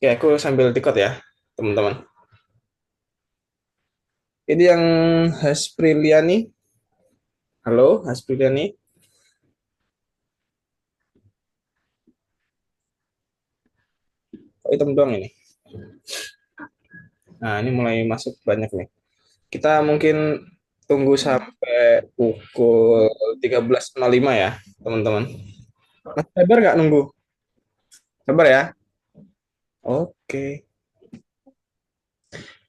Oke, aku sambil tikot ya, teman-teman. Ini yang Haspriliani. Halo, Haspriliani. Oh, hitam doang ini. Nah, ini mulai masuk banyak nih. Kita mungkin tunggu sampai pukul 13.05 ya, teman-teman. Mas, sabar nggak nunggu? Sabar ya. Oke.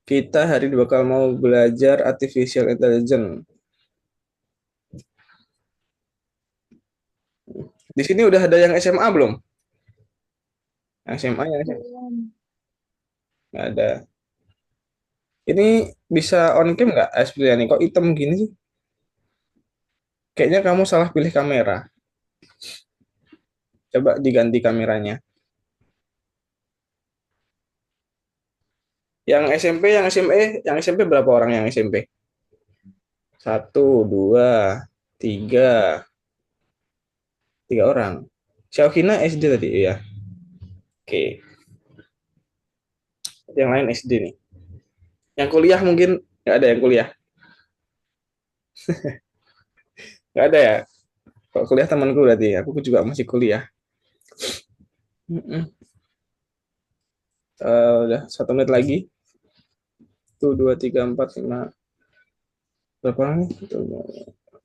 Kita hari ini bakal mau belajar artificial intelligence. Di sini udah ada yang SMA belum? Yang SMA, yang SMA. Nggak ada. Ini bisa on cam nggak, Haspriliani? Kok hitam gini sih? Kayaknya kamu salah pilih kamera. Coba diganti kameranya. Yang SMP, yang SMA, yang SMP berapa orang yang SMP? Satu, dua, tiga, tiga orang. Syauhina SD tadi ya. Oke, yang lain SD nih. Yang kuliah mungkin nggak ada yang kuliah. Nggak ada ya. Kalau kuliah temanku berarti. Aku juga masih kuliah. Mm-mm. Udah 1 menit lagi. Tuh dua, tiga, empat, lima. Berapa orang nih?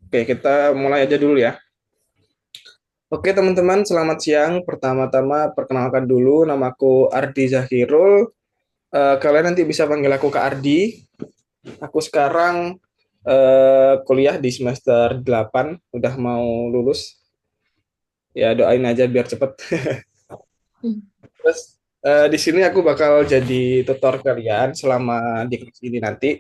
Oke, kita mulai aja dulu ya. Oke teman-teman, selamat siang. Pertama-tama perkenalkan dulu, namaku Ardi Zahirul. Kalian nanti bisa panggil aku Kak Ardi. Aku sekarang kuliah di semester 8, udah mau lulus. Ya doain aja biar cepet. Hmm. Terus di sini aku bakal jadi tutor kalian selama di kelas ini nanti.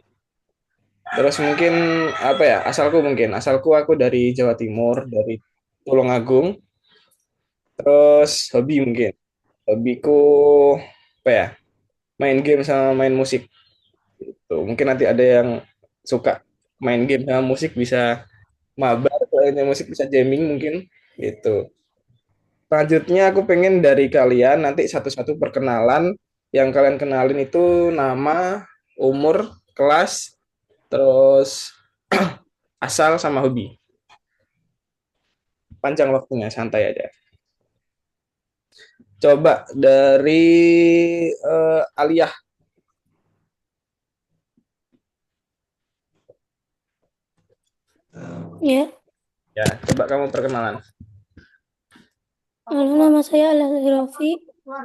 Terus mungkin apa ya? Asalku aku dari Jawa Timur, dari Tulungagung. Terus hobi mungkin. Hobiku apa ya? Main game sama main musik. Tuh, mungkin nanti ada yang suka main game sama musik bisa mabar, selainnya musik bisa jamming mungkin gitu. Selanjutnya aku pengen dari kalian nanti satu-satu perkenalan. Yang kalian kenalin itu nama, umur, kelas, terus asal sama hobi. Panjang waktunya, santai aja. Coba dari Aliyah Ya, ya, coba kamu perkenalan. halo, nama saya Ala Rafi,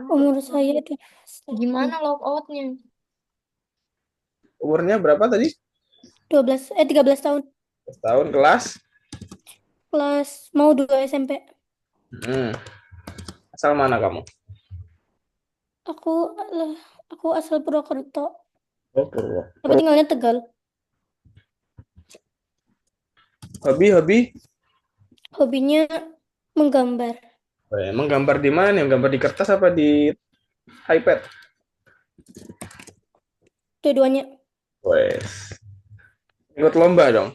umur saya 12 Gimana logoutnya? Umurnya berapa tadi? 13 tahun. Tahun, kelas. Kelas mau 2 SMP. Hmm. Asal mana kamu? Aku alah, aku asal Purwokerto, Oh, Purwo. tapi tinggalnya Tegal. Hobi-hobi. Hobinya menggambar. Emang gambar di mana nih? Gambar di kertas apa di iPad? Dua-duanya. Wes. Ikut lomba dong.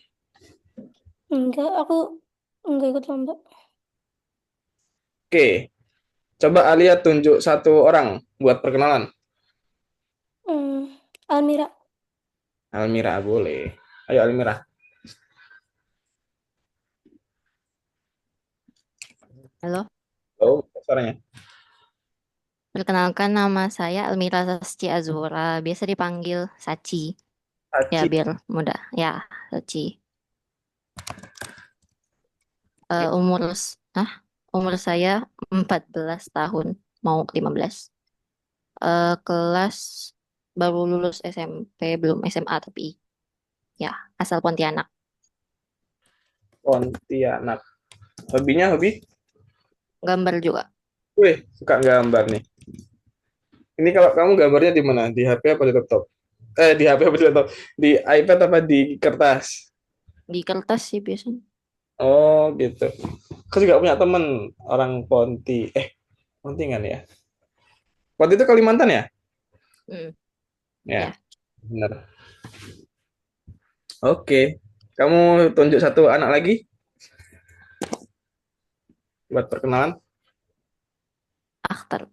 Enggak, aku enggak ikut lomba. Oke, coba Alia tunjuk satu orang buat perkenalan. Almira. Almira boleh. Ayo Almira. Halo, Oh, suaranya. perkenalkan nama saya Elmira Sasci Azura, biasa dipanggil Saci. Ya, Aci. biar mudah. Ya, Saci. Umur, umur saya 14 tahun, mau 15. Kelas baru lulus SMP, belum SMA tapi ya, asal Pontianak. Pontianak. Hobinya hobi? Gambar juga Wih, suka gambar nih. Ini kalau kamu gambarnya di mana? Di HP apa di laptop? Di HP apa di laptop? Di iPad apa di kertas? di kertas sih biasanya. Oh, gitu. Aku juga punya temen orang Ponti. Ponti kan ya? Ponti itu Kalimantan ya? Hmm, Ya, ya. benar. Oke. Kamu tunjuk satu anak lagi buat perkenalan. Akhtar.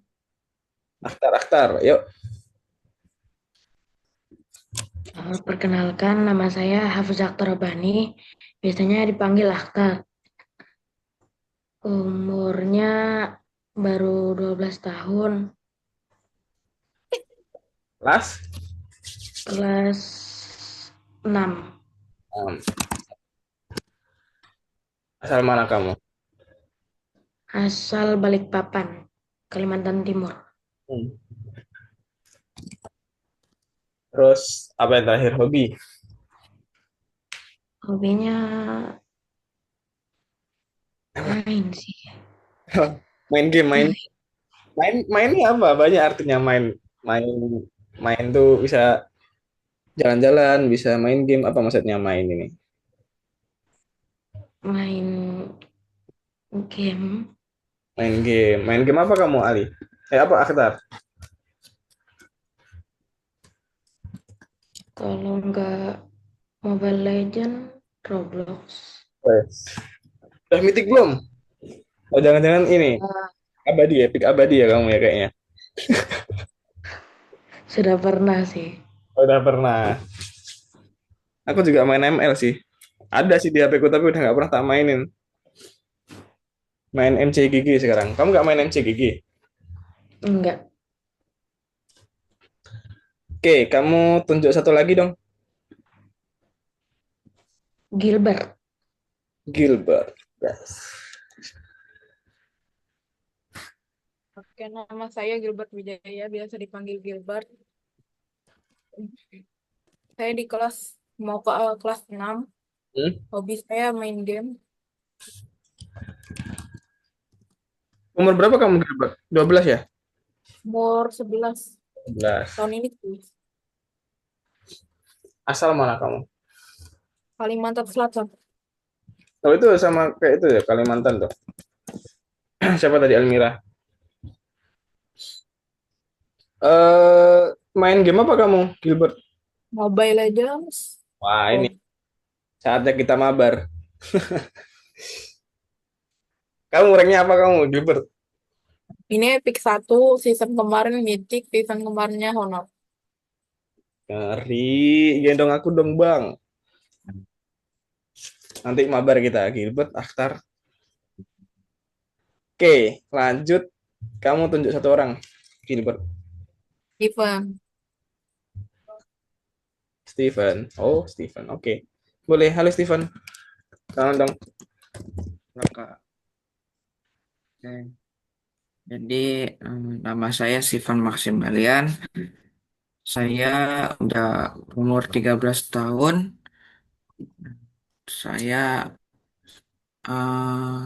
Akhtar, Akhtar. Yuk. Perkenalkan, nama saya Hafiz Akhtar Rabbani, biasanya dipanggil Akhtar. Umurnya baru 12 tahun, Kelas. kelas 6, Um, asal mana kamu? asal Balikpapan, Kalimantan Timur. Hmm. Terus apa yang terakhir hobi? Hobinya main sih. Main game, mainnya apa? Banyak artinya main, main, main tuh bisa jalan-jalan, bisa main game. Apa maksudnya main ini? Main game. Main game apa kamu Ali? Apa Akhtar? Kalau nggak Mobile Legend, Roblox. Wes. Udah mitik belum? Oh jangan-jangan ini abadi ya, pick abadi ya kamu ya kayaknya. Sudah pernah sih. Oh, udah pernah. Aku juga main ML sih. Ada sih di HP ku tapi udah nggak pernah tak mainin. Main MCGG sekarang. Kamu nggak main MCGG? Enggak. Oke, kamu tunjuk satu lagi dong. Gilbert. Gilbert. Yes. Oke, nama saya Gilbert Wijaya, biasa dipanggil Gilbert. Saya di kelas mau ke kelas 6. Hmm? Hobi saya main game. Umur berapa kamu Gilbert? 12 ya? Umur 11 11. tahun ini tuh. Asal mana kamu? Kalimantan Selatan. Oh itu sama kayak itu ya Kalimantan tuh. Siapa tadi Almira? Main game apa kamu Gilbert? Mobile Legends. Wah ini Hobi. saatnya kita mabar. Kamu ranknya apa kamu Gilbert? Ini Epic 1, season kemarin Mythic, season kemarinnya Honor. Ngeri, gendong aku dong bang. Nanti mabar kita Gilbert, Akhtar. Oke, lanjut. Kamu tunjuk satu orang, Gilbert. Even. Steven. Oh, Steven. Oke. Boleh. Halo, Steven. Salam dong. Kakak. Oke. Jadi nama saya Sivan Maximilian. Saya udah umur 13 tahun. Saya eh,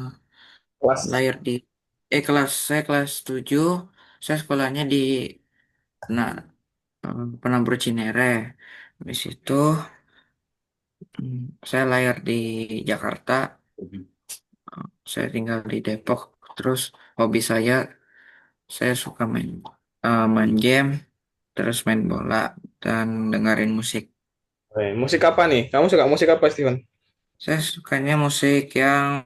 Kelas. lahir di saya kelas 7. Saya sekolahnya di nah, Penambur Cinere. Habis itu saya lahir di Jakarta. Saya tinggal di Depok. Terus hobi saya suka main game, terus main bola dan dengerin musik. Musik apa nih? Kamu suka musik apa, Steven? Saya sukanya musik yang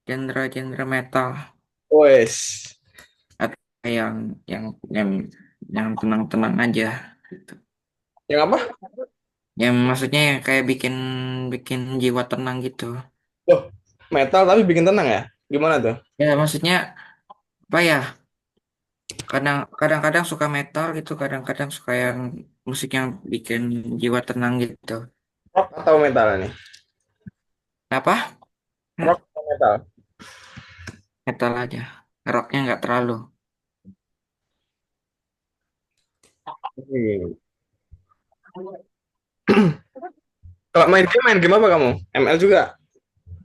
genre-genre metal Wes. atau yang yang yang tenang-tenang aja. Gitu. Yang apa? Yang maksudnya yang kayak bikin bikin jiwa tenang gitu. Loh, metal tapi bikin tenang ya? Gimana tuh? Ya maksudnya apa ya? Kadang-kadang suka metal gitu, kadang-kadang suka yang musik yang bikin jiwa tenang gitu. Rock atau metal nih? Apa? Rock atau metal? Metal aja. Rocknya nggak terlalu. Hmm. Kalau main game apa kamu? ML juga?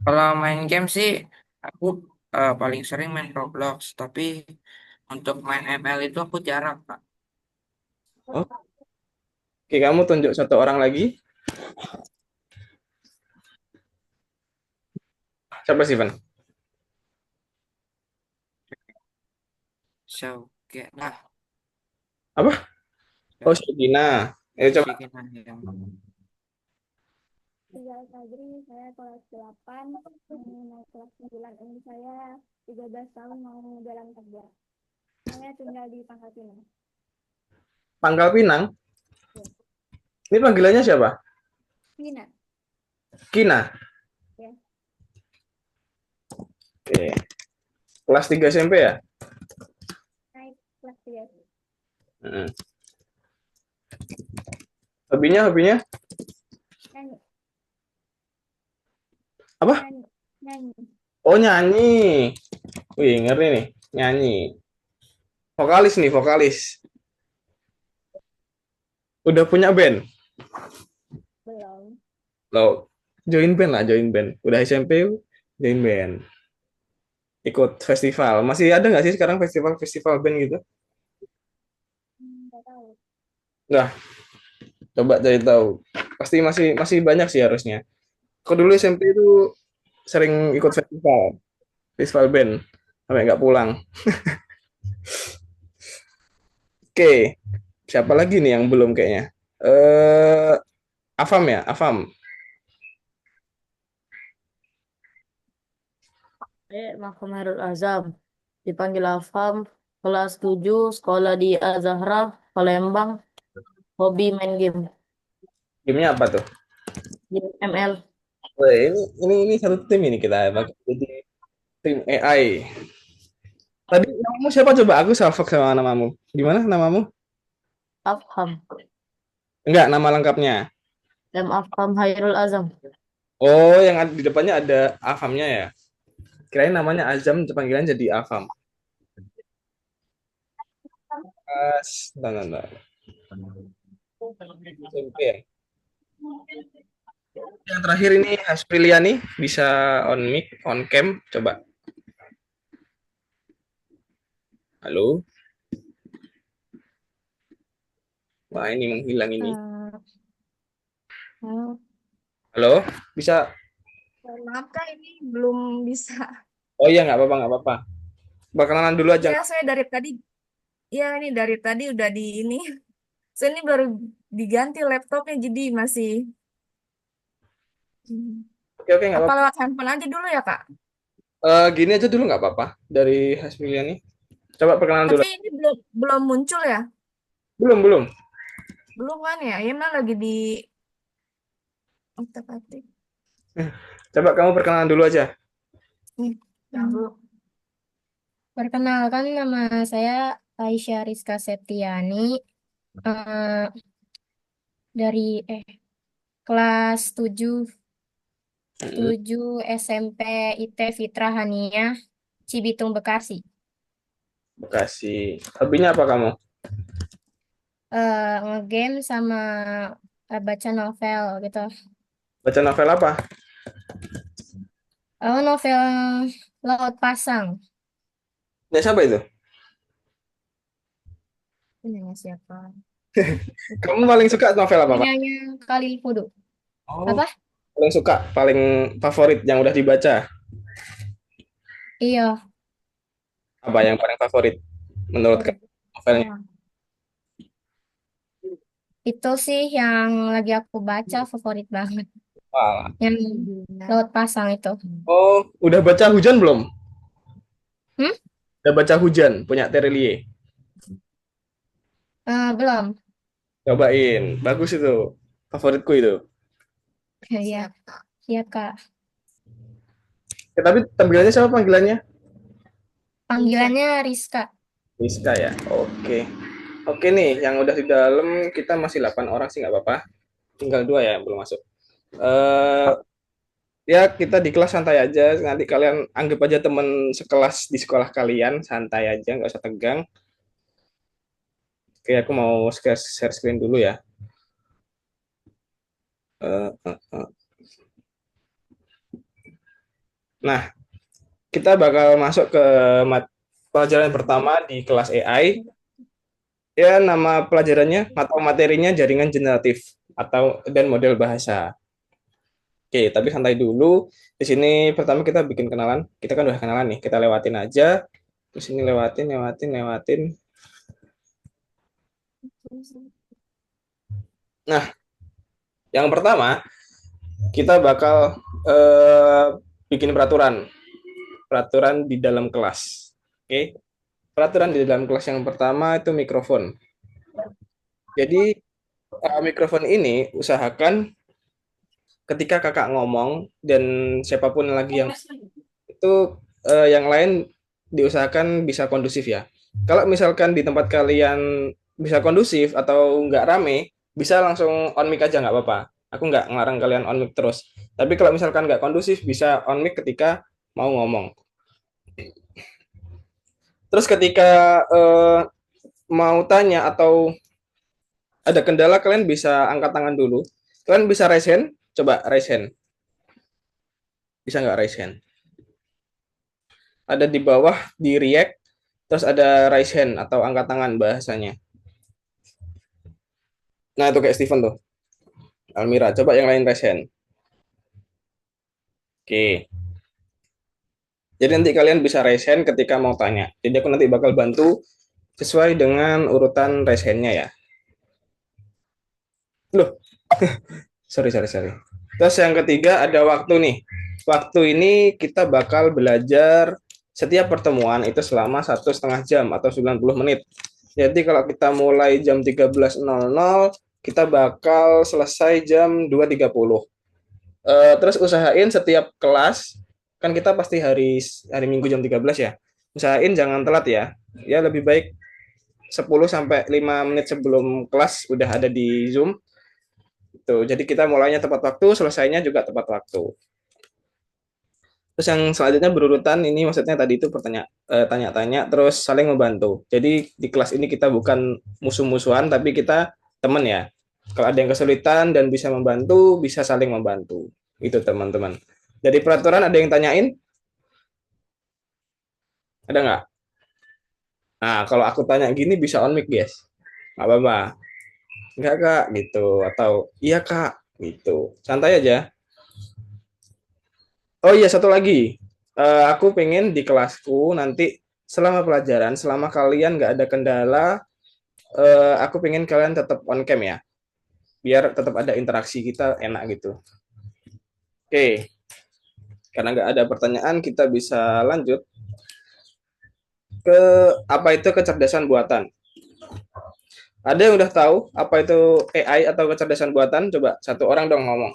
Kalau main game sih, aku paling sering main Roblox. Tapi untuk main ML itu aku jarang, Pak. Oh, oke, kamu tunjuk satu orang lagi. Siapa, Steven? So, kayak nah, Apa? Oh, so, Shagina. sih Coba. gini yang Tiga Fadri, saya kelas 8, mau naik kelas 9. Ini saya 13 tahun mau jalan kerja. Saya tinggal di Pangkal Pinang. Pangkal Pinang. Ini panggilannya siapa? Pina. Kina. Ya. Oke. Kelas 3 SMP ya? Naik kelas 3. Mm. Hobinya? Nyanyi. Apa? Nyanyi. Oh, nyanyi. Wih, ngeri nih. Nyanyi. Vokalis. Udah punya band? Belum. Lo join band lah, join band. Udah SMP, join band. Ikut festival. Masih ada nggak sih sekarang festival band gitu? Nggak tahu. Nggak, coba cari tahu. Pasti masih banyak sih harusnya. Aku dulu SMP itu sering ikut festival band sampai nggak pulang. Oke, siapa lagi nih yang belum kayaknya? Eh, Afam ya, Afam. Mahfum Hairul Azam. Dipanggil Afam. Kelas 7, sekolah di Al-Zahra, Palembang. Hobi main game. Gamenya apa tuh? Game ML. Wah, ini satu tim ini kita bakal jadi tim AI. Tadi namamu siapa coba? Aku salvok sama namamu. Gimana namamu? Afham. Enggak, nama lengkapnya. Afham Hairul Azam. Oh, yang di depannya ada Afamnya ya. Kirain namanya Azam, panggilan jadi Afam. Bentar. SMP ya. Yang terakhir ini Haspriliani bisa on mic, on cam, coba. Halo. Wah, ini menghilang ini. Halo, bisa? Maaf Kak, ini belum bisa. Oh iya, nggak apa-apa. Perkenalan dulu aja. Ya, saya dari tadi, ya ini dari tadi udah di ini. Saya ini baru diganti laptopnya, jadi masih. Oke, nggak Apa apa-apa. lewat handphone aja dulu ya Kak? Gini aja dulu nggak apa-apa. Dari Haspriliani. Coba perkenalan dulu. Tapi ini belum muncul ya? Belum. Belum kan ya? Ya emang lagi di otak-atik. Coba kamu perkenalan dulu aja. Perkenalkan, nama saya Aisyah Rizka Septiani. Eh, dari kelas 7 SMP IT Fitra Haniyah, Cibitung, Bekasi. Bekasi. Hobinya apa kamu? Ngegame sama baca novel gitu. Baca novel apa? Novel Laut Pasang. Ya, siapa itu? Punyanya siapa? Kamu paling suka novel apa, Pak? Punyanya Khalil Pudu. Oh, Apa? paling suka, paling favorit yang udah dibaca. Iya. Apa yang paling favorit menurut kamu novelnya? Itu sih yang lagi aku baca, favorit banget. Wah. Yang Laut Pasang itu. Oh, udah baca Hujan belum? Hmm? Udah baca Hujan, punya Terelie. Belum. Cobain, bagus itu. Favoritku itu. Iya. Siap, Kak. Ya, tapi tampilannya siapa panggilannya? Panggilannya Rizka. Rizka ya. Oke nih, yang udah di dalam kita masih 8 orang sih nggak apa-apa. Tinggal 2 ya yang belum masuk. Ya kita di kelas santai aja. Nanti kalian anggap aja teman sekelas di sekolah kalian, santai aja, nggak usah tegang. Oke, aku mau share screen dulu ya. Nah, kita bakal masuk ke pelajaran pertama di kelas AI. Ya, nama pelajarannya atau materinya jaringan generatif dan model bahasa. Oke, tapi santai dulu. Di sini pertama kita bikin kenalan. Kita kan udah kenalan nih, kita lewatin aja. Terus ini lewatin. Nah, yang pertama kita bakal bikin peraturan di dalam kelas. Oke, peraturan di dalam kelas yang pertama itu mikrofon. Jadi mikrofon ini usahakan ketika kakak ngomong dan siapapun lagi yang itu yang lain diusahakan bisa kondusif ya. Kalau misalkan di tempat kalian bisa kondusif atau nggak rame, bisa langsung on mic aja nggak apa-apa. Aku nggak ngelarang kalian on mic terus. Tapi kalau misalkan nggak kondusif, bisa on mic ketika mau ngomong. Terus ketika mau tanya atau ada kendala, kalian bisa angkat tangan dulu. Kalian bisa raise hand. Coba raise hand. Bisa nggak raise hand? Ada di bawah, di react, terus ada raise hand atau angkat tangan bahasanya. Nah, itu kayak Steven tuh. Almira, coba yang lain raise hand. Oke. Jadi nanti kalian bisa raise hand ketika mau tanya. Jadi aku nanti bakal bantu sesuai dengan urutan raise hand-nya ya. Loh, sorry. Terus yang ketiga ada waktu nih. Waktu ini kita bakal belajar setiap pertemuan itu selama 1,5 jam atau 90 menit. Jadi kalau kita mulai jam 13.00, kita bakal selesai jam 2.30. Terus usahain setiap kelas, kan kita pasti hari Minggu jam 13 ya. Usahain jangan telat ya. Ya lebih baik 10 sampai 5 menit sebelum kelas udah ada di Zoom. Tuh, jadi kita mulainya tepat waktu, selesainya juga tepat waktu. Terus yang selanjutnya berurutan, ini maksudnya tadi itu tanya-tanya, terus saling membantu. Jadi di kelas ini kita bukan musuh-musuhan, tapi kita teman ya. Kalau ada yang kesulitan dan bisa membantu, bisa saling membantu. Itu teman-teman. Jadi peraturan ada yang tanyain? Ada nggak? Nah, kalau aku tanya gini bisa on mic, guys. Nggak apa-apa. Enggak, Kak, gitu. Atau iya, Kak, gitu. Santai aja. Oh iya, satu lagi. Aku pengen di kelasku nanti selama pelajaran, selama kalian nggak ada kendala, aku pengen kalian tetap on cam ya. Biar tetap ada interaksi kita enak gitu. Oke. Karena nggak ada pertanyaan, kita bisa lanjut ke apa itu kecerdasan buatan. Ada yang udah tahu apa itu AI atau kecerdasan buatan? Coba satu orang dong ngomong.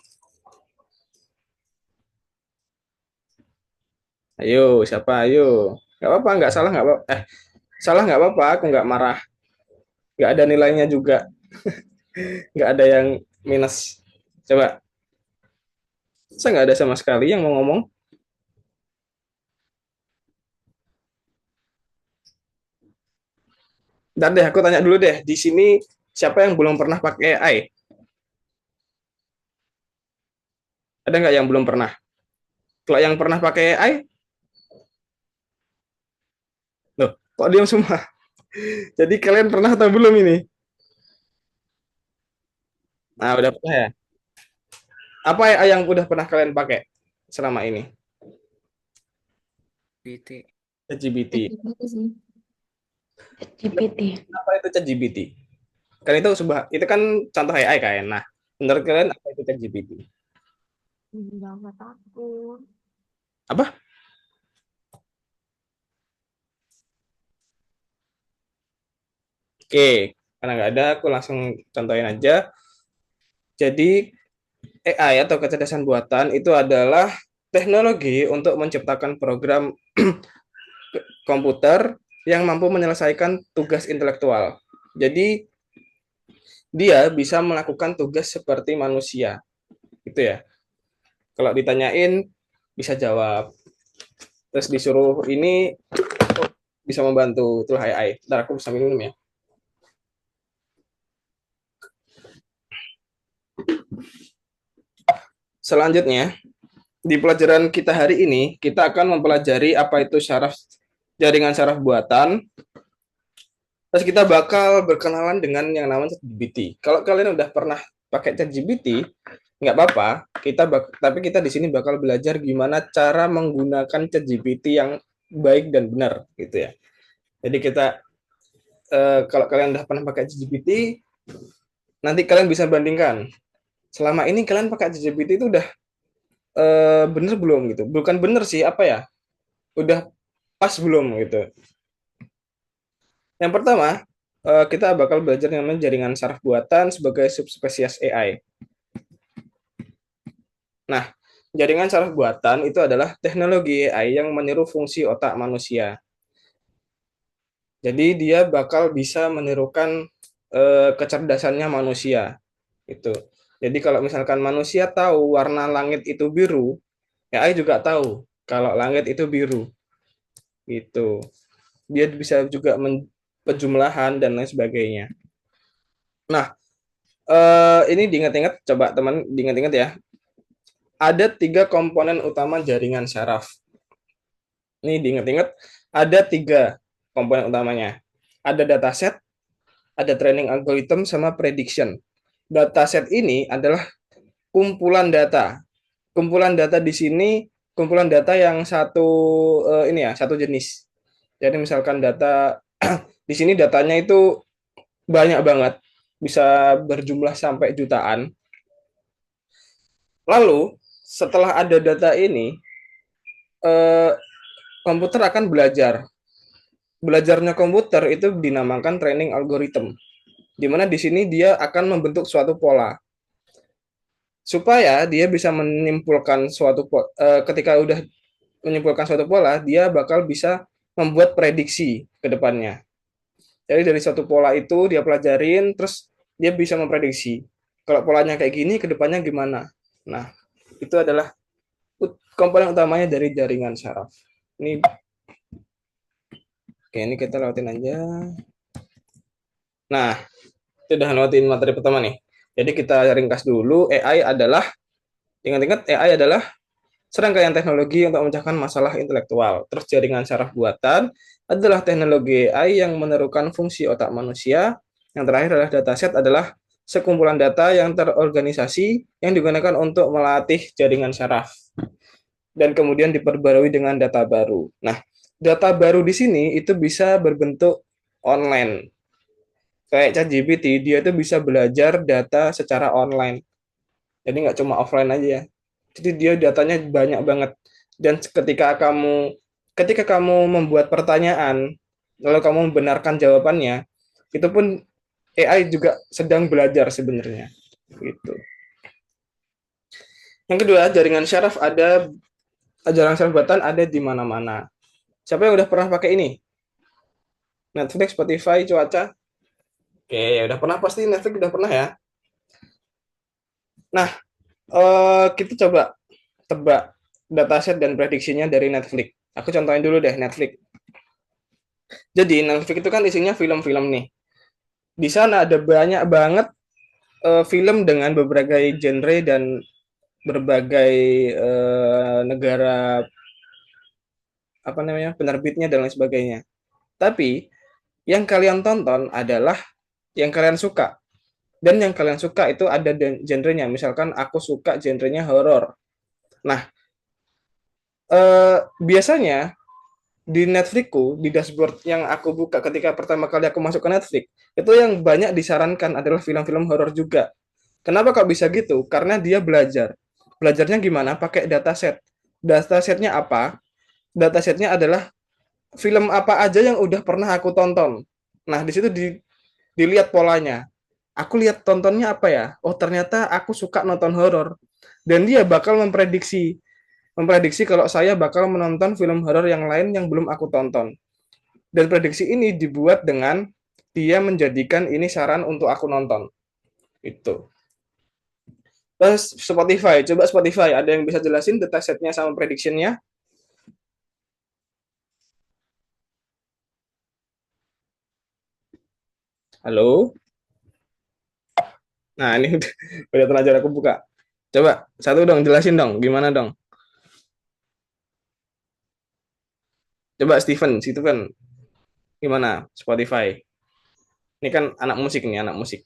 Ayo, siapa? Ayo. Nggak apa-apa, nggak salah, nggak apa-apa. Salah nggak apa-apa, aku nggak marah. Nggak ada nilainya juga. Nggak ada yang minus. Coba. Saya nggak ada sama sekali yang mau ngomong. Ntar deh, aku tanya dulu deh. Di sini siapa yang belum pernah pakai AI? Ada nggak yang belum pernah? Kalau yang pernah pakai AI, loh, kok diam semua? Jadi kalian pernah atau belum ini? Nah, udah pernah ya? Apa AI yang udah pernah kalian pakai selama ini? PT. ChatGPT. GPT. Apa itu ChatGPT? Kan itu kan contoh AI kan. Nah, menurut kalian apa itu ChatGPT? Jangan takut. Apa? Oke, karena nggak ada, aku langsung contohin aja. Jadi AI atau kecerdasan buatan itu adalah teknologi untuk menciptakan program komputer yang mampu menyelesaikan tugas intelektual. Jadi dia bisa melakukan tugas seperti manusia, gitu ya. Kalau ditanyain bisa jawab, terus disuruh ini bisa membantu. Itu AI. Ntar aku bisa minum ya. Selanjutnya, di pelajaran kita hari ini, kita akan mempelajari apa itu jaringan saraf buatan. Terus kita bakal berkenalan dengan yang namanya ChatGPT. Kalau kalian udah pernah pakai ChatGPT, nggak apa-apa. Tapi kita di sini bakal belajar gimana cara menggunakan ChatGPT yang baik dan benar, gitu ya. Jadi kalau kalian udah pernah pakai ChatGPT, nanti kalian bisa bandingkan. Selama ini kalian pakai ChatGPT itu udah bener belum gitu? Bukan bener sih, apa ya? Udah pas belum gitu? Yang pertama, kita bakal belajar yang namanya jaringan saraf buatan sebagai subspesies AI. Nah, jaringan saraf buatan itu adalah teknologi AI yang meniru fungsi otak manusia. Jadi dia bakal bisa menirukan kecerdasannya manusia. Itu. Jadi kalau misalkan manusia tahu warna langit itu biru, AI juga tahu kalau langit itu biru. Gitu. Dia bisa juga penjumlahan dan lain sebagainya. Nah, ini diingat-ingat, coba teman diingat-ingat ya. Ada 3 komponen utama jaringan saraf. Ini diingat-ingat, ada 3 komponen utamanya. Ada dataset, ada training algorithm, sama prediction. Dataset ini adalah kumpulan data. Kumpulan data di sini, kumpulan data yang satu jenis. Jadi misalkan data di sini datanya itu banyak banget, bisa berjumlah sampai jutaan. Lalu setelah ada data ini, eh, komputer akan belajar. Belajarnya komputer itu dinamakan training algorithm, di mana di sini dia akan membentuk suatu pola. Supaya dia bisa menyimpulkan ketika udah menyimpulkan suatu pola, dia bakal bisa membuat prediksi ke depannya. Jadi dari suatu pola itu dia pelajarin, terus dia bisa memprediksi. Kalau polanya kayak gini, ke depannya gimana. Nah, itu adalah komponen utamanya dari jaringan saraf. Ini kita lewatin aja. Nah, itu udah lewatin materi pertama nih. Jadi kita ringkas dulu, ingat-ingat AI adalah serangkaian teknologi untuk memecahkan masalah intelektual. Terus jaringan saraf buatan adalah teknologi AI yang menirukan fungsi otak manusia. Yang terakhir adalah dataset, adalah sekumpulan data yang terorganisasi yang digunakan untuk melatih jaringan saraf. Dan kemudian diperbarui dengan data baru. Nah, data baru di sini itu bisa berbentuk online. Kayak ChatGPT, dia itu bisa belajar data secara online. Jadi nggak cuma offline aja ya. Jadi dia datanya banyak banget. Dan ketika kamu membuat pertanyaan, lalu kamu membenarkan jawabannya, itu pun AI juga sedang belajar sebenarnya. Gitu. Yang kedua, jaringan saraf buatan ada di mana-mana. Siapa yang udah pernah pakai ini? Netflix, Spotify, cuaca? Oke, ya udah pernah, pasti Netflix udah pernah ya. Nah, kita coba tebak dataset dan prediksinya dari Netflix. Aku contohin dulu deh Netflix. Jadi Netflix itu kan isinya film-film nih. Di sana ada banyak banget film dengan berbagai genre dan berbagai negara penerbitnya dan lain sebagainya. Tapi yang kalian tonton adalah yang kalian suka. Dan yang kalian suka itu ada genrenya. Misalkan aku suka genrenya horor. Nah, biasanya di Netflixku, di dashboard yang aku buka ketika pertama kali aku masuk ke Netflix, itu yang banyak disarankan adalah film-film horor juga. Kenapa kok bisa gitu? Karena dia belajar. Belajarnya gimana? Pakai dataset. Datasetnya apa? Datasetnya adalah film apa aja yang udah pernah aku tonton. Nah, di situ dilihat polanya. Aku lihat tontonnya apa ya? Oh, ternyata aku suka nonton horor. Dan dia bakal memprediksi kalau saya bakal menonton film horor yang lain yang belum aku tonton. Dan prediksi ini dibuat dengan dia menjadikan ini saran untuk aku nonton. Itu. Terus Spotify, coba Spotify, ada yang bisa jelasin datasetnya sama prediksinya? Halo? Nah, ini udah terlanjur aku buka. Coba, satu dong, jelasin dong, gimana dong? Coba Steven, gimana Spotify? Ini kan anak musik nih, anak musik.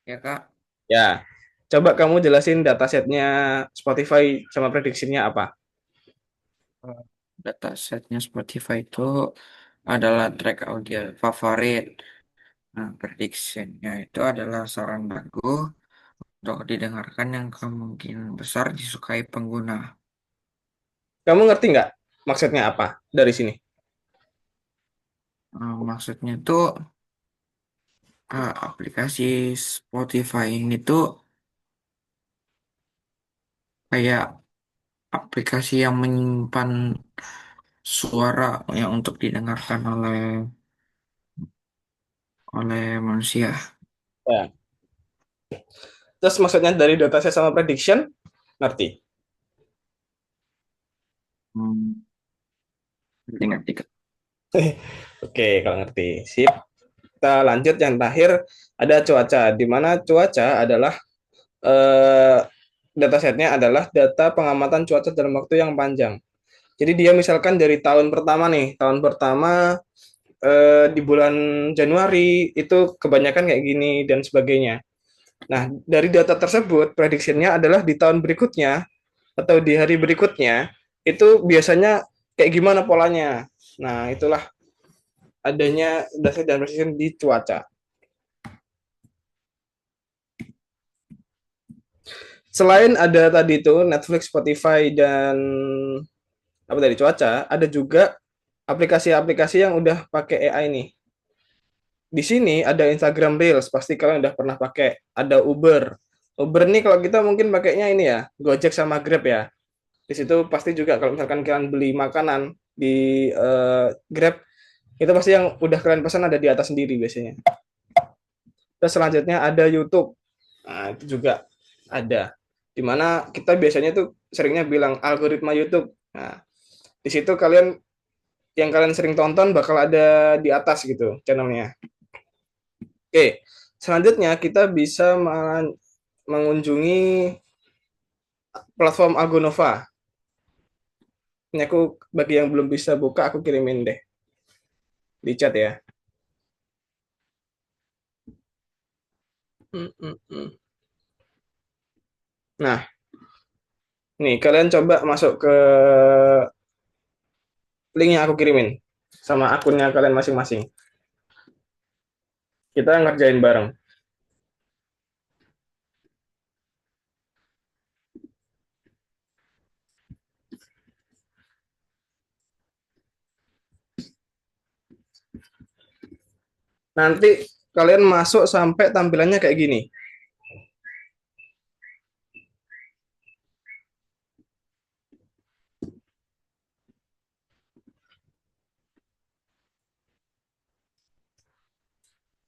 Ya Kak, Ya, coba kamu jelasin datasetnya Spotify sama prediksinya apa? datasetnya Spotify itu adalah track audio favorit. Nah, prediksinya itu adalah saran lagu untuk didengarkan yang kemungkinan besar disukai pengguna. Kamu ngerti nggak maksudnya apa dari sini? Maksudnya tuh aplikasi Spotify ini tuh kayak aplikasi yang menyimpan suara yang untuk didengarkan oleh manusia. Ya. Terus maksudnya dari data set sama prediction, ngerti? Hmm, ngerti. Oke, kalau ngerti. Sip. Kita lanjut yang terakhir, ada cuaca. Di mana cuaca adalah eh, datasetnya adalah data pengamatan cuaca dalam waktu yang panjang. Jadi dia misalkan dari tahun pertama nih, tahun pertama di bulan Januari itu kebanyakan kayak gini dan sebagainya. Nah, dari data tersebut prediksinya adalah di tahun berikutnya atau di hari berikutnya itu biasanya kayak gimana polanya. Nah, itulah adanya data dan prediction di cuaca. Selain ada tadi itu Netflix, Spotify dan apa tadi cuaca, ada juga aplikasi-aplikasi yang udah pakai AI nih. Di sini ada Instagram Reels, pasti kalian udah pernah pakai. Ada Uber. Uber nih kalau kita mungkin pakainya ini ya, Gojek sama Grab ya. Di situ pasti juga kalau misalkan kalian beli makanan di Grab, itu pasti yang udah kalian pesan ada di atas sendiri biasanya. Terus selanjutnya ada YouTube. Nah, itu juga ada. Dimana kita biasanya tuh seringnya bilang algoritma YouTube. Nah, di situ kalian yang kalian sering tonton bakal ada di atas gitu channelnya. Oke, selanjutnya kita bisa mengunjungi platform Algonova. Ini aku bagi yang belum bisa buka, aku kirimin deh di chat ya. Nah, nih kalian coba masuk ke link yang aku kirimin sama akunnya kalian masing-masing. Kita ngerjain bareng. Nanti kalian masuk sampai tampilannya kayak gini.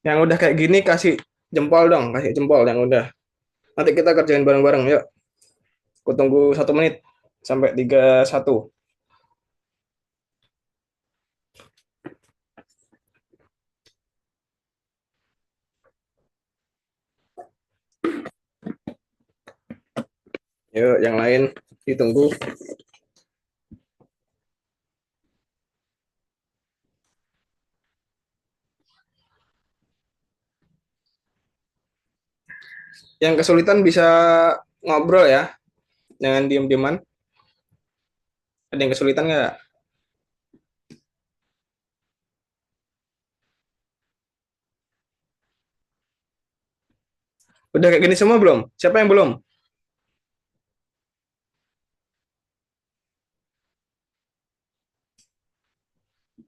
Yang udah kayak gini kasih jempol dong, kasih jempol yang udah. Nanti kita kerjain bareng-bareng, yuk. Aku tunggu 1 menit sampai 31. Yuk, yang lain ditunggu. Yang kesulitan bisa ngobrol ya, jangan diem-dieman. Ada yang kesulitan nggak? Udah kayak gini semua belum? Siapa yang belum?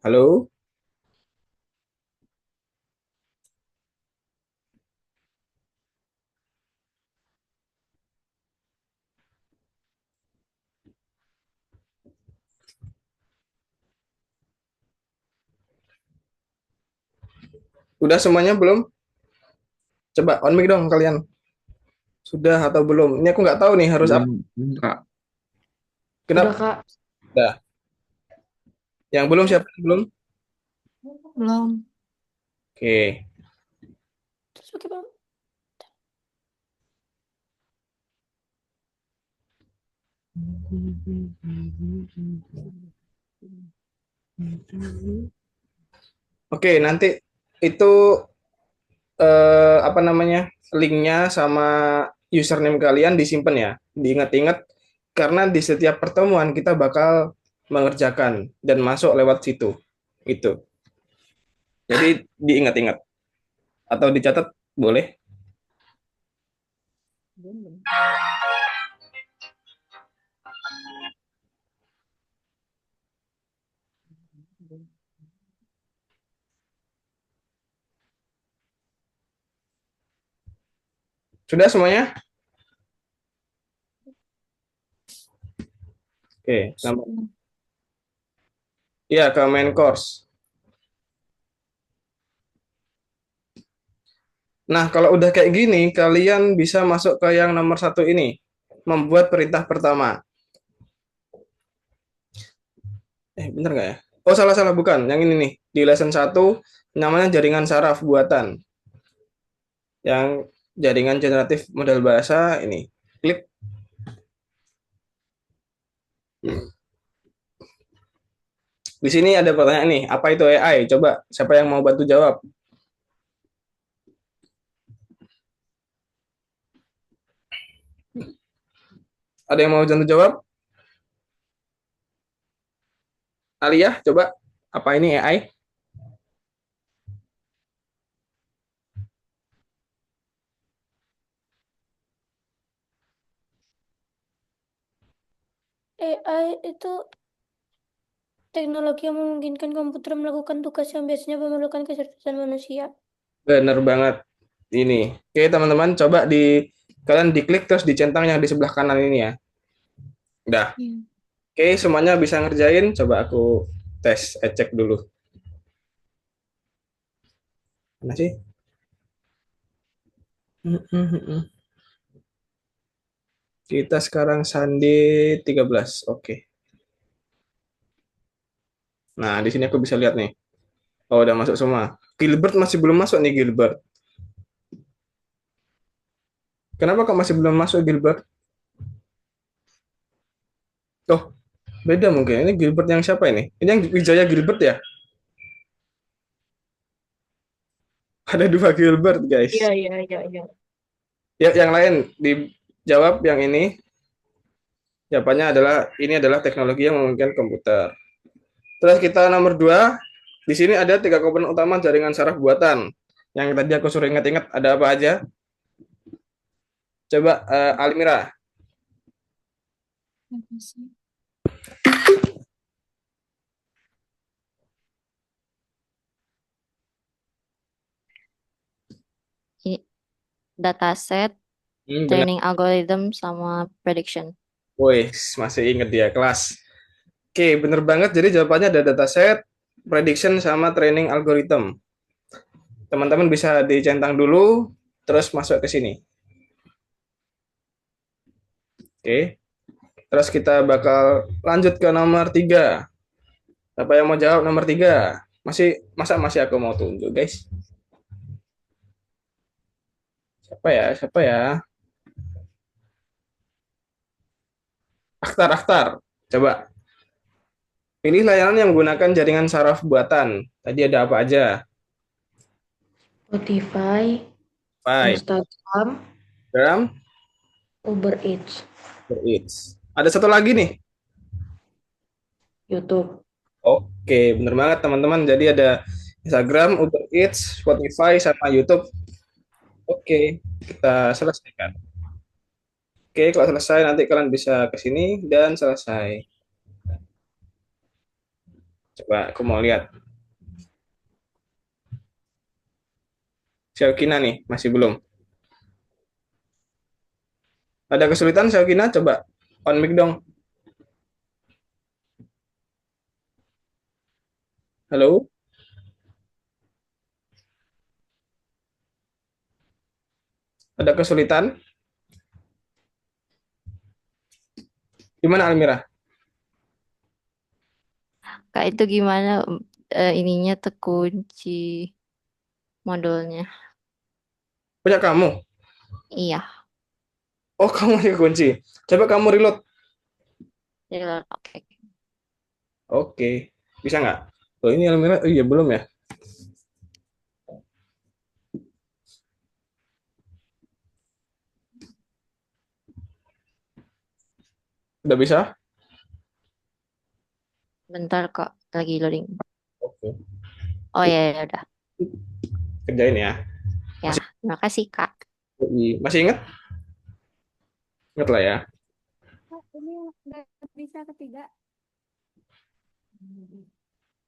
Halo? Udah semuanya belum? Coba on mic dong kalian. Sudah atau belum? Ini aku nggak tahu nih harus apa. Enggak. Kenapa? Udah, Kak. Udah. Yang belum siapa yang belum? Belum. Oke. Terus bagaimana? Oke, nanti itu apa namanya? Linknya sama username kalian disimpan ya. Diingat-ingat karena di setiap pertemuan kita bakal mengerjakan dan masuk lewat situ. Itu. Jadi diingat-ingat atau dicatat boleh. Sudah semuanya? Oke, iya ke main course. Nah, kalau udah kayak gini, kalian bisa masuk ke yang nomor satu ini, membuat perintah pertama. Bener nggak ya? Oh, salah-salah, bukan. Yang ini nih, di lesson 1, namanya jaringan saraf buatan. Yang jaringan generatif model bahasa, ini. Klik. Di sini ada pertanyaan nih, apa itu AI? Coba, siapa yang mau bantu jawab? Ada yang mau bantu jawab? Alia, coba. Apa ini AI? AI itu teknologi yang memungkinkan komputer melakukan tugas yang biasanya memerlukan kecerdasan manusia. Bener banget. Ini. Oke, teman-teman, coba kalian diklik terus dicentang yang di sebelah kanan ini ya. Udah. Oke, semuanya bisa ngerjain. Coba aku tes, cek dulu. Mana sih? Kita sekarang sandi 13. Oke. Nah, di sini aku bisa lihat nih. Oh, udah masuk semua. Gilbert masih belum masuk nih, Gilbert. Kenapa kok masih belum masuk, Gilbert? Oh, beda mungkin. Ini Gilbert yang siapa ini? Ini yang Wijaya Gilbert ya? Ada 2 Gilbert, guys. Iya, iya, iya, iya. Ya, yang lain dijawab yang ini. Jawabannya adalah teknologi yang memungkinkan komputer. Terus kita nomor 2. Di sini ada 3 komponen utama jaringan saraf buatan. Yang tadi aku suruh ingat-ingat, ada apa aja? Coba Almira. Dataset, Benar. training algorithm, sama prediction. Wih, masih inget dia kelas. Oke, bener banget. Jadi jawabannya ada dataset, prediction, sama training algorithm. Teman-teman bisa dicentang dulu, terus masuk ke sini. Oke. Terus kita bakal lanjut ke nomor 3. Siapa yang mau jawab nomor 3? Masa aku mau tunjuk, guys? Siapa ya? Siapa ya? Akhtar. Coba. Pilih layanan yang menggunakan jaringan saraf buatan. Tadi ada apa aja? Spotify, Baik. Instagram, Instagram, Uber Eats, Eats. Ada satu lagi nih. YouTube. Oke, bener banget teman-teman. Jadi ada Instagram, Uber Eats, Spotify, sama YouTube. Oke, kita selesaikan. Oke, kalau selesai nanti kalian bisa ke sini dan selesai. Coba aku mau lihat. Syakina nih, masih belum. Ada kesulitan Syakina? Coba on mic dong. Halo? Ada kesulitan? Gimana Almira? Kak, itu gimana ininya terkunci modulnya? Punya kamu? Iya, Oh, kamu yang kunci. Coba kamu reload. oke. Oke, bisa nggak? Oh, ini Almira, oh iya belum ya? Udah bisa? Bentar kok, lagi loading. Oke, Oh ya, ya udah. kerjain ya. Ya, terima kasih Kak. Masih ingat? Ingat lah ya. Ini nggak bisa ketiga.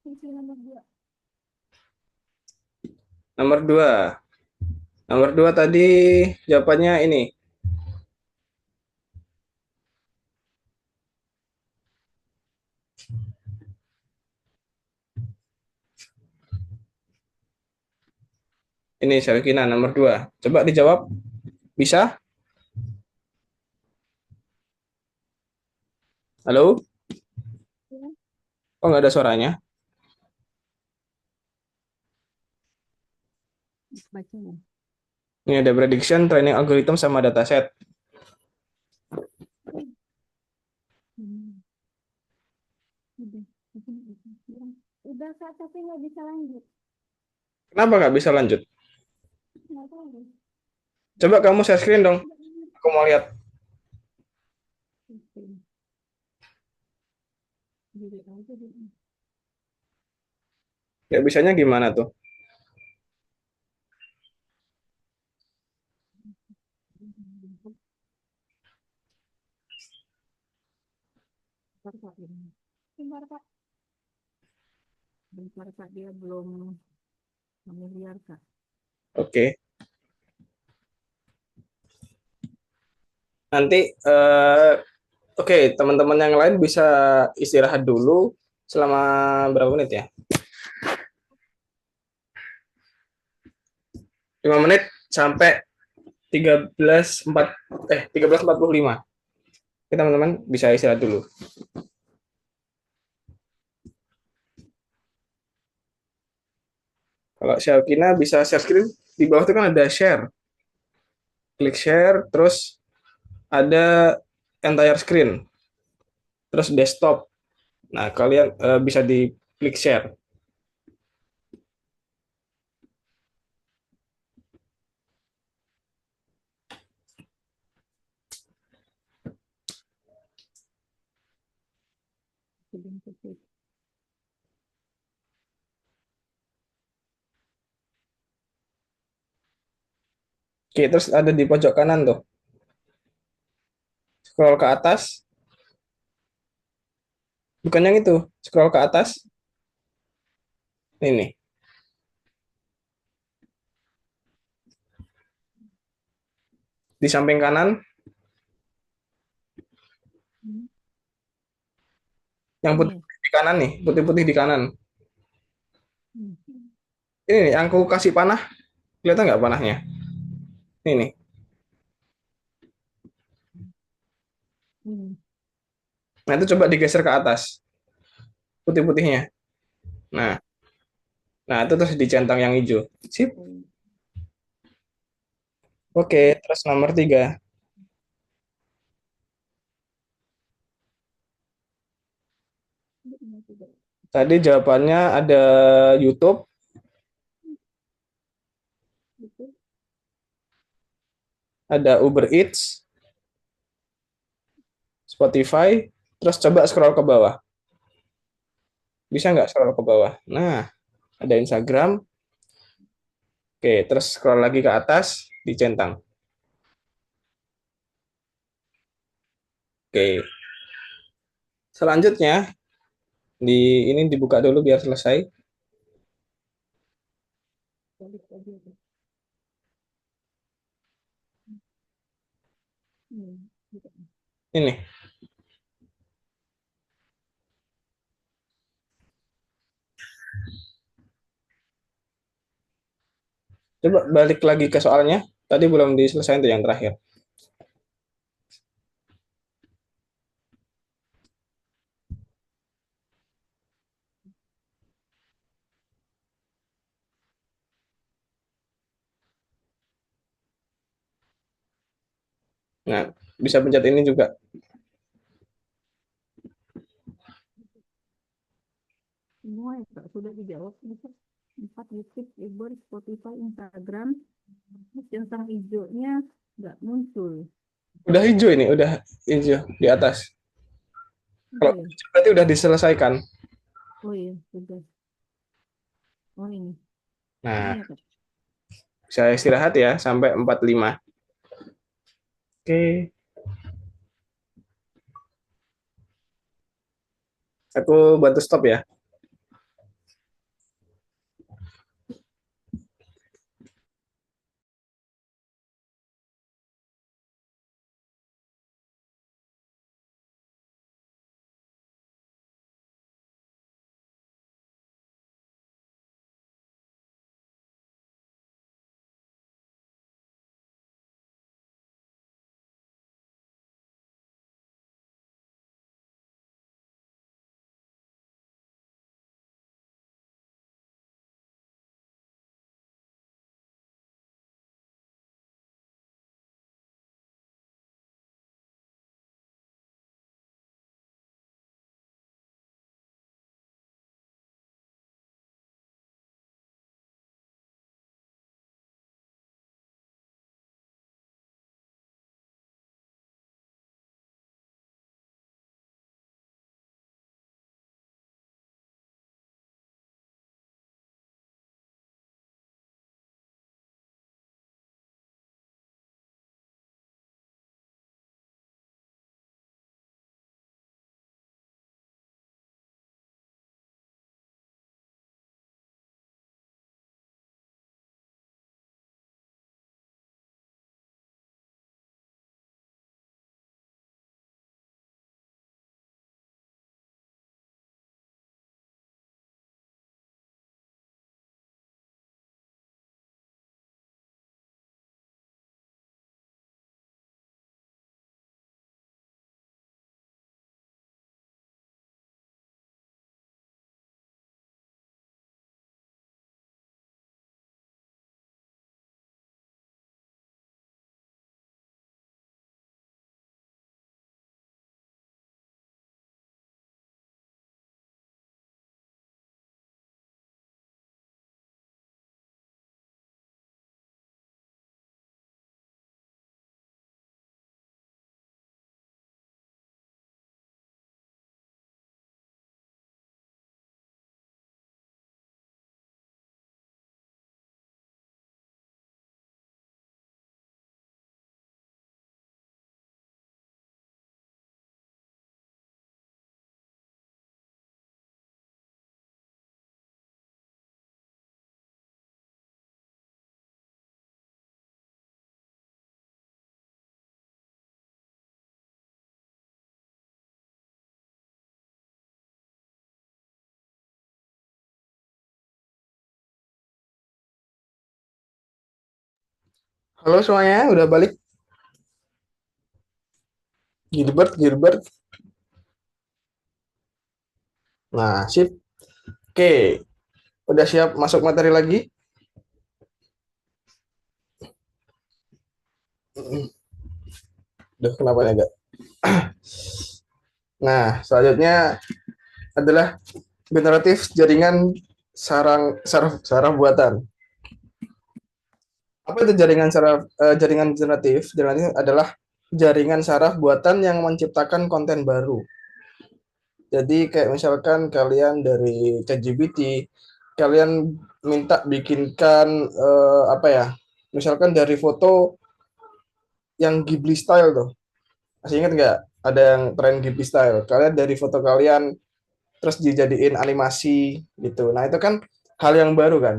Kunci nomor 2. Nomor 2. Nomor 2 tadi jawabannya ini. Ini Syarikina nomor 2. Coba dijawab. Bisa? Halo? Oh, nggak ada suaranya. Ini ada prediction, training algorithm, sama dataset. Udah Kak, tapi nggak bisa lanjut. Kenapa nggak bisa lanjut? Nggak tahu. Coba kamu share screen dong. Aku mau lihat. Ya bisanya gimana tuh? Bentar Kak. Bentar Kak, dia belum familiar Kak. Oke. Nanti oke, teman-teman yang lain bisa istirahat dulu selama berapa menit ya? 5 menit sampai 13.45. Oke, teman-teman bisa istirahat dulu. Kalau Syakina bisa share screen, di bawah itu kan ada share. Klik share, terus ada entire screen, terus desktop. Nah, kalian bisa di klik share. Oke, terus ada di pojok kanan tuh. Scroll ke atas. Bukan yang itu. Scroll ke atas. Ini. Di samping kanan. Yang putih di kanan nih. Putih-putih di kanan. Ini nih, yang aku kasih panah. Kelihatan nggak panahnya? Ini nih. Nah, itu coba digeser ke atas. Putih-putihnya. Nah, nah itu terus dicentang yang hijau. Sip. Oke, terus nomor 3. Tadi jawabannya ada YouTube, ada Uber Eats, Spotify, terus coba scroll ke bawah. Bisa nggak scroll ke bawah? Nah, ada Instagram. Oke, terus scroll lagi ke atas, dicentang. Oke, selanjutnya ini dibuka dulu biar selesai. Ini. Coba balik lagi ke soalnya. Tadi belum diselesaikan tuh yang terakhir. Nah, bisa pencet ini juga. Semua ya Kak, sudah dijawab. 4 YouTube, Uber, Spotify, Instagram. Terus centang hijaunya nggak muncul. Udah hijau ini, udah hijau di atas. Kalau Iya. hijau berarti udah diselesaikan. Oh iya, sudah. Oh ini. Nah, Ini ya Kak. bisa istirahat ya sampai 45. Oke, aku bantu stop ya. Halo semuanya, udah balik? Gilbert. Nah, sip. Oke, udah siap masuk materi lagi? Duh, kenapa ya, agak? Nah, selanjutnya adalah generatif jaringan saraf buatan. Apa itu jaringan generatif? Jaringan adalah jaringan saraf buatan yang menciptakan konten baru. Jadi kayak misalkan kalian dari ChatGPT, kalian minta bikinkan apa ya? Misalkan dari foto yang Ghibli style tuh. Masih ingat nggak? Ada yang tren Ghibli style. Kalian dari foto kalian terus dijadiin animasi gitu. Nah, itu kan hal yang baru kan.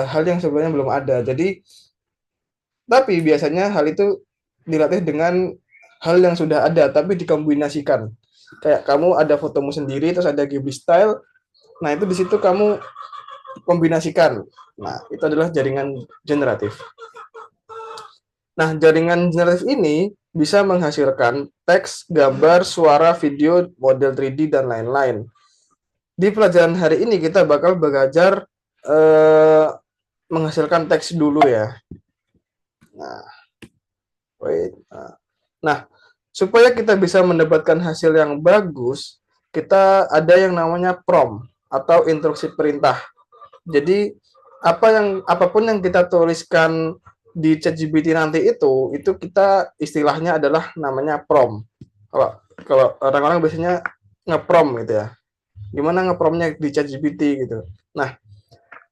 Hal yang sebelumnya belum ada. Jadi tapi biasanya hal itu dilatih dengan hal yang sudah ada tapi dikombinasikan. Kayak kamu ada fotomu sendiri terus ada Ghibli style. Nah, itu di situ kamu kombinasikan. Nah, itu adalah jaringan generatif. Nah, jaringan generatif ini bisa menghasilkan teks, gambar, suara, video, model 3D, dan lain-lain. Di pelajaran hari ini kita bakal belajar menghasilkan teks dulu ya. Nah, wait. Nah, supaya kita bisa mendapatkan hasil yang bagus, kita ada yang namanya prompt atau instruksi perintah. Jadi apapun yang kita tuliskan di ChatGPT nanti itu kita istilahnya adalah namanya prompt. Kalau orang-orang biasanya nge-prompt gitu ya. Gimana nge-promptnya di ChatGPT gitu. Nah,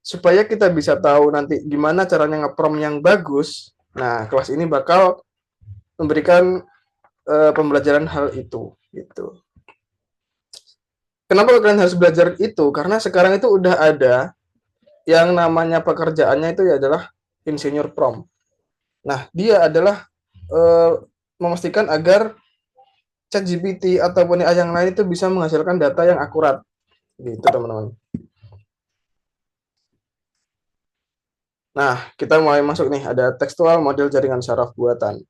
supaya kita bisa tahu nanti gimana caranya nge-prompt yang bagus, nah kelas ini bakal memberikan pembelajaran hal itu gitu. Kenapa kalian harus belajar itu? Karena sekarang itu udah ada yang namanya pekerjaannya itu adalah insinyur prompt. Nah, dia adalah memastikan agar ChatGPT ataupun AI yang lain itu bisa menghasilkan data yang akurat. Gitu, teman-teman. Nah, kita mulai masuk nih, ada tekstual model jaringan saraf buatan.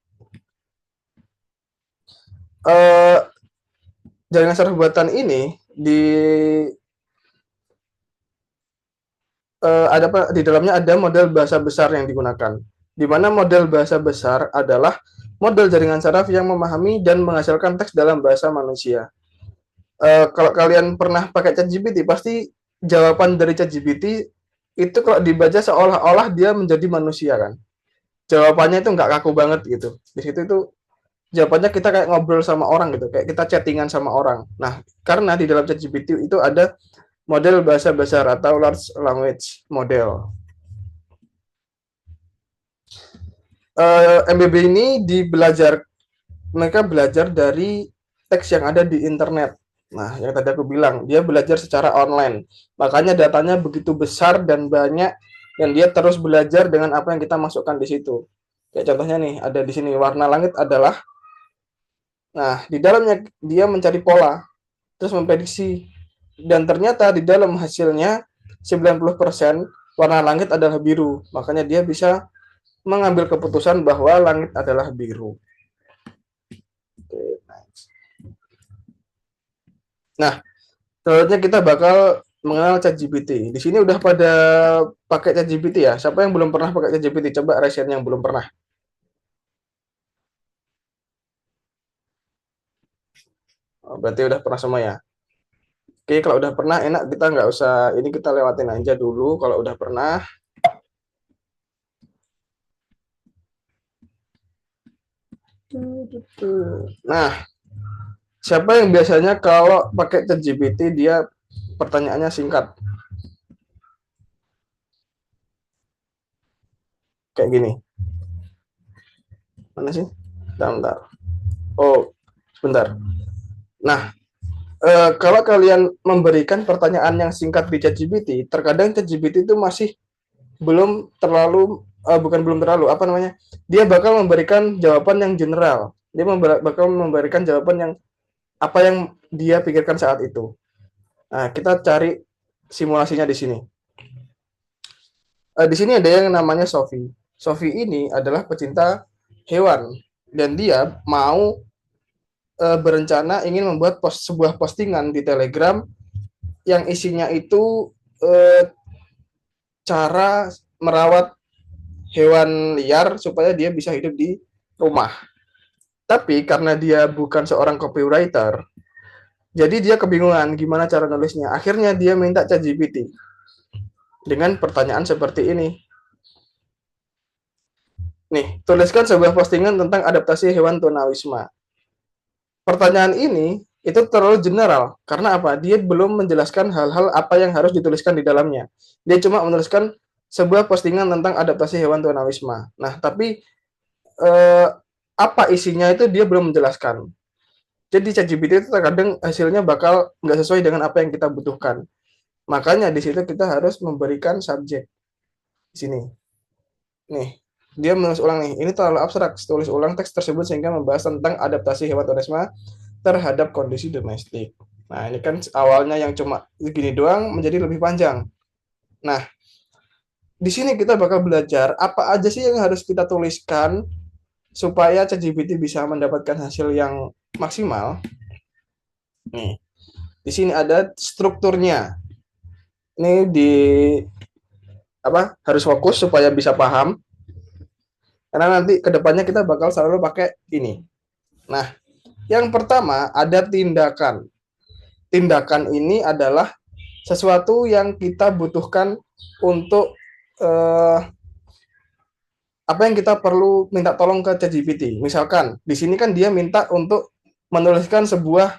Jaringan saraf buatan ini di dalamnya ada model bahasa besar yang digunakan. Di mana model bahasa besar adalah model jaringan saraf yang memahami dan menghasilkan teks dalam bahasa manusia. Kalau kalian pernah pakai ChatGPT, pasti jawaban dari ChatGPT itu kalau dibaca seolah-olah dia menjadi manusia kan. Jawabannya itu nggak kaku banget gitu. Di situ itu jawabannya kita kayak ngobrol sama orang gitu, kayak kita chattingan sama orang. Nah, karena di dalam ChatGPT itu ada model bahasa besar atau large language model. MBB ini mereka belajar dari teks yang ada di internet. Nah, yang tadi aku bilang, dia belajar secara online. Makanya datanya begitu besar dan banyak, dan dia terus belajar dengan apa yang kita masukkan di situ. Kayak contohnya nih, ada di sini warna langit adalah, nah, di dalamnya dia mencari pola, terus memprediksi. Dan ternyata di dalam hasilnya 90% warna langit adalah biru. Makanya dia bisa mengambil keputusan bahwa langit adalah biru. Nah, selanjutnya kita bakal mengenal ChatGPT. Di sini udah pada pakai ChatGPT ya. Siapa yang belum pernah pakai ChatGPT? Coba raise hand yang belum pernah. Oh, berarti udah pernah semua ya. Oke, kalau udah pernah enak, kita nggak usah, ini kita lewatin aja dulu kalau udah pernah. Nah, siapa yang biasanya kalau pakai ChatGPT dia pertanyaannya singkat? Kayak gini. Mana sih? Bentar. Oh, sebentar. Nah, kalau kalian memberikan pertanyaan yang singkat di ChatGPT, terkadang ChatGPT itu masih belum terlalu apa namanya? Dia bakal memberikan jawaban yang general. Dia bakal memberikan jawaban yang apa yang dia pikirkan saat itu. Nah, kita cari simulasinya di sini. Di sini ada yang namanya Sophie. Sofi ini adalah pecinta hewan dan dia mau berencana ingin membuat sebuah postingan di Telegram yang isinya itu cara merawat hewan liar supaya dia bisa hidup di rumah. Tapi karena dia bukan seorang copywriter, jadi dia kebingungan gimana cara nulisnya. Akhirnya dia minta ChatGPT dengan pertanyaan seperti ini. Nih, tuliskan sebuah postingan tentang adaptasi hewan tunawisma. Pertanyaan ini itu terlalu general. Karena apa? Dia belum menjelaskan hal-hal apa yang harus dituliskan di dalamnya. Dia cuma menuliskan sebuah postingan tentang adaptasi hewan tunawisma. Nah, tapi apa isinya itu dia belum menjelaskan. Jadi ChatGPT itu terkadang hasilnya bakal nggak sesuai dengan apa yang kita butuhkan. Makanya di situ kita harus memberikan subjek di sini. Nih, dia menulis ulang nih. Ini terlalu abstrak. Tulis ulang teks tersebut sehingga membahas tentang adaptasi hewan tunawisma terhadap kondisi domestik. Nah, ini kan awalnya yang cuma segini doang menjadi lebih panjang. Nah, di sini kita bakal belajar apa aja sih yang harus kita tuliskan supaya ChatGPT bisa mendapatkan hasil yang maksimal. Nih, di sini ada strukturnya. Ini di apa? Harus fokus supaya bisa paham. Karena nanti kedepannya kita bakal selalu pakai ini. Nah, yang pertama ada tindakan. Tindakan ini adalah sesuatu yang kita butuhkan untuk apa yang kita perlu minta tolong ke ChatGPT. Misalkan di sini kan dia minta untuk menuliskan sebuah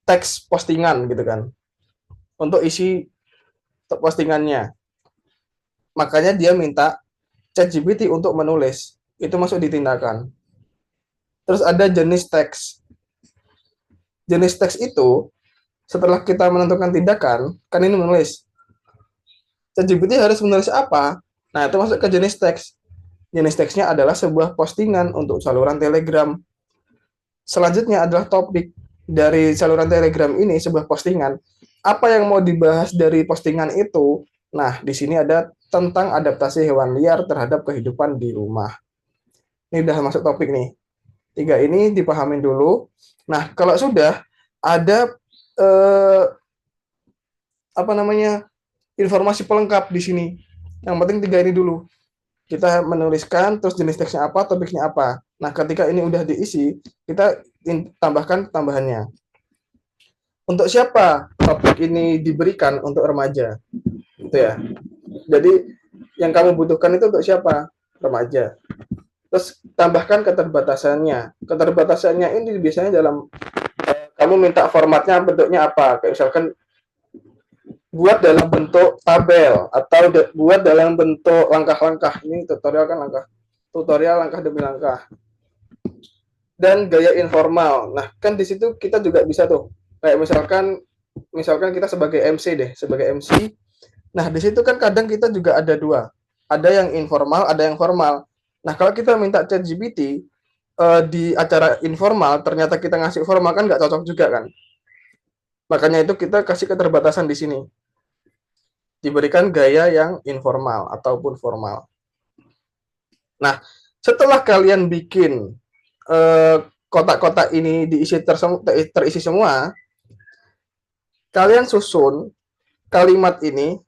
teks postingan gitu kan. Untuk isi postingannya. Makanya dia minta ChatGPT untuk menulis. Itu masuk di tindakan. Terus ada jenis teks. Jenis teks itu setelah kita menentukan tindakan, kan ini menulis. ChatGPT harus menulis apa? Nah, itu masuk ke jenis teks. Jenis teksnya adalah sebuah postingan untuk saluran Telegram. Selanjutnya adalah topik dari saluran Telegram ini, sebuah postingan. Apa yang mau dibahas dari postingan itu? Nah, di sini ada tentang adaptasi hewan liar terhadap kehidupan di rumah. Ini udah masuk topik nih. 3 ini dipahamin dulu. Nah, kalau sudah ada apa namanya informasi pelengkap di sini. Yang penting 3 ini dulu. Kita menuliskan, terus jenis teksnya apa, topiknya apa. Nah, ketika ini udah diisi, kita tambahkan tambahannya. Untuk siapa topik ini diberikan? Untuk remaja. Gitu ya. Jadi, yang kamu butuhkan itu untuk siapa? Remaja. Terus tambahkan keterbatasannya. Keterbatasannya ini biasanya dalam kamu minta formatnya bentuknya apa? Kayak misalkan buat dalam bentuk tabel atau buat dalam bentuk langkah-langkah. Ini tutorial kan tutorial langkah demi langkah. Dan gaya informal. Nah, kan di situ kita juga bisa tuh. Kayak misalkan kita sebagai MC deh, sebagai MC. Nah, di situ kan kadang kita juga ada 2. Ada yang informal, ada yang formal. Nah, kalau kita minta ChatGPT di acara informal, ternyata kita ngasih formal kan nggak cocok juga kan. Makanya itu kita kasih keterbatasan di sini. Diberikan gaya yang informal ataupun formal. Nah, setelah kalian bikin kotak-kotak ini diisi terisi semua, kalian susun kalimat ini,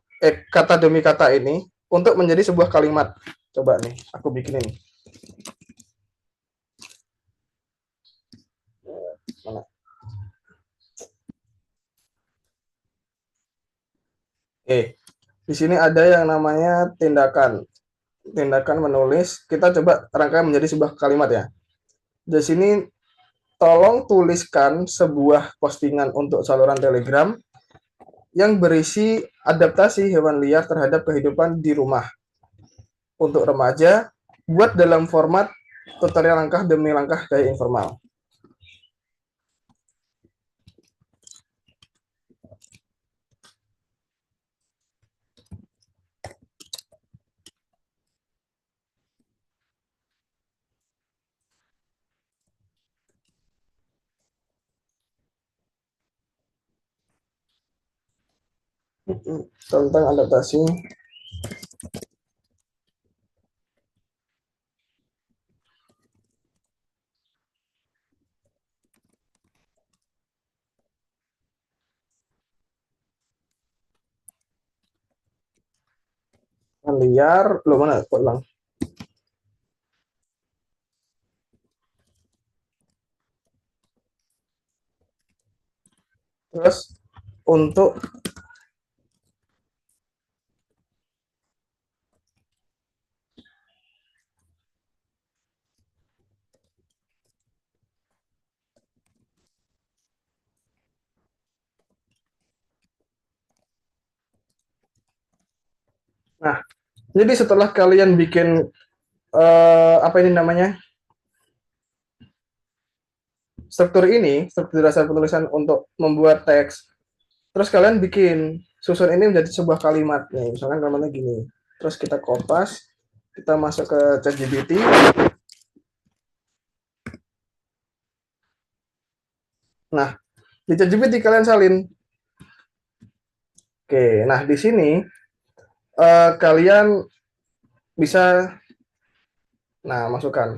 kata demi kata ini, untuk menjadi sebuah kalimat. Coba nih, aku bikin ini. Mana? Oke, di sini ada yang namanya tindakan. Tindakan menulis, kita coba rangkai menjadi sebuah kalimat ya. Di sini tolong tuliskan sebuah postingan untuk saluran Telegram yang berisi adaptasi hewan liar terhadap kehidupan di rumah. Untuk remaja, buat dalam format tutorial langkah demi langkah gaya informal. Tentang adaptasi liar, lo mana? Kok hilang? Terus untuk nah, jadi setelah kalian bikin apa ini namanya? Struktur dasar penulisan untuk membuat teks. Terus kalian bikin susun ini menjadi sebuah kalimat nih. Misalkan kalimatnya gini. Terus kita kopas, kita masuk ke ChatGPT. Nah, di ChatGPT kalian salin. Oke, nah di sini kalian bisa masukkan.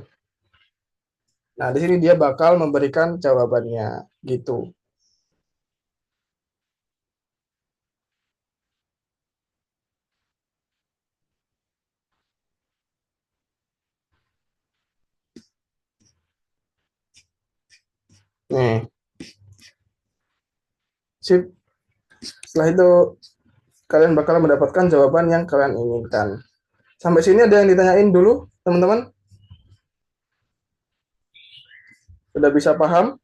Nah, di sini dia bakal memberikan jawabannya gitu. Nih. Sip. Setelah itu kalian bakal mendapatkan jawaban yang kalian inginkan. Sampai sini ada yang ditanyain dulu, teman-teman? Sudah bisa paham?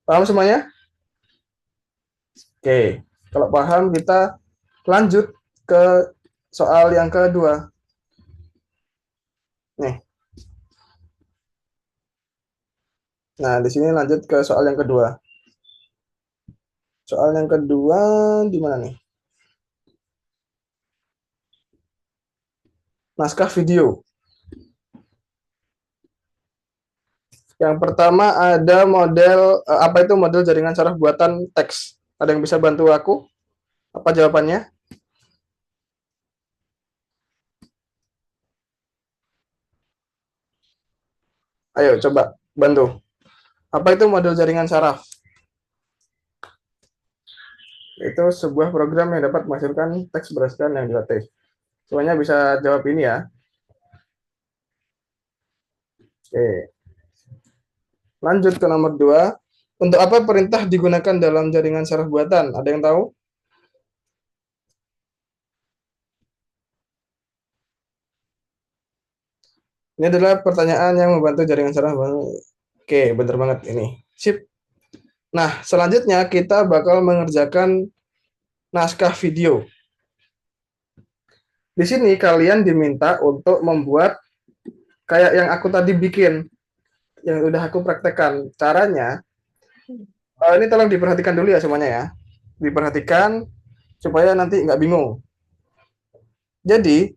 Paham semuanya? Oke, kalau paham kita lanjut ke soal yang kedua. Nih. Nah, di sini lanjut ke soal yang kedua. Soal yang kedua di mana nih? Naskah video. Yang pertama ada model, apa itu model jaringan saraf buatan teks? Ada yang bisa bantu aku? Apa jawabannya? Ayo coba bantu. Apa itu model jaringan saraf? Itu sebuah program yang dapat menghasilkan teks berdasarkan yang dilatih. Semuanya bisa jawab ini ya. Oke. Lanjut ke nomor 2. Untuk apa perintah digunakan dalam jaringan saraf buatan? Ada yang tahu? Ini adalah pertanyaan yang membantu jaringan saraf buatan. Oke, bener banget ini. Sip. Nah, selanjutnya kita bakal mengerjakan naskah video. Di sini kalian diminta untuk membuat kayak yang aku tadi bikin, yang udah aku praktekkan. Caranya, ini tolong diperhatikan dulu ya semuanya ya. Diperhatikan supaya nanti nggak bingung. Jadi,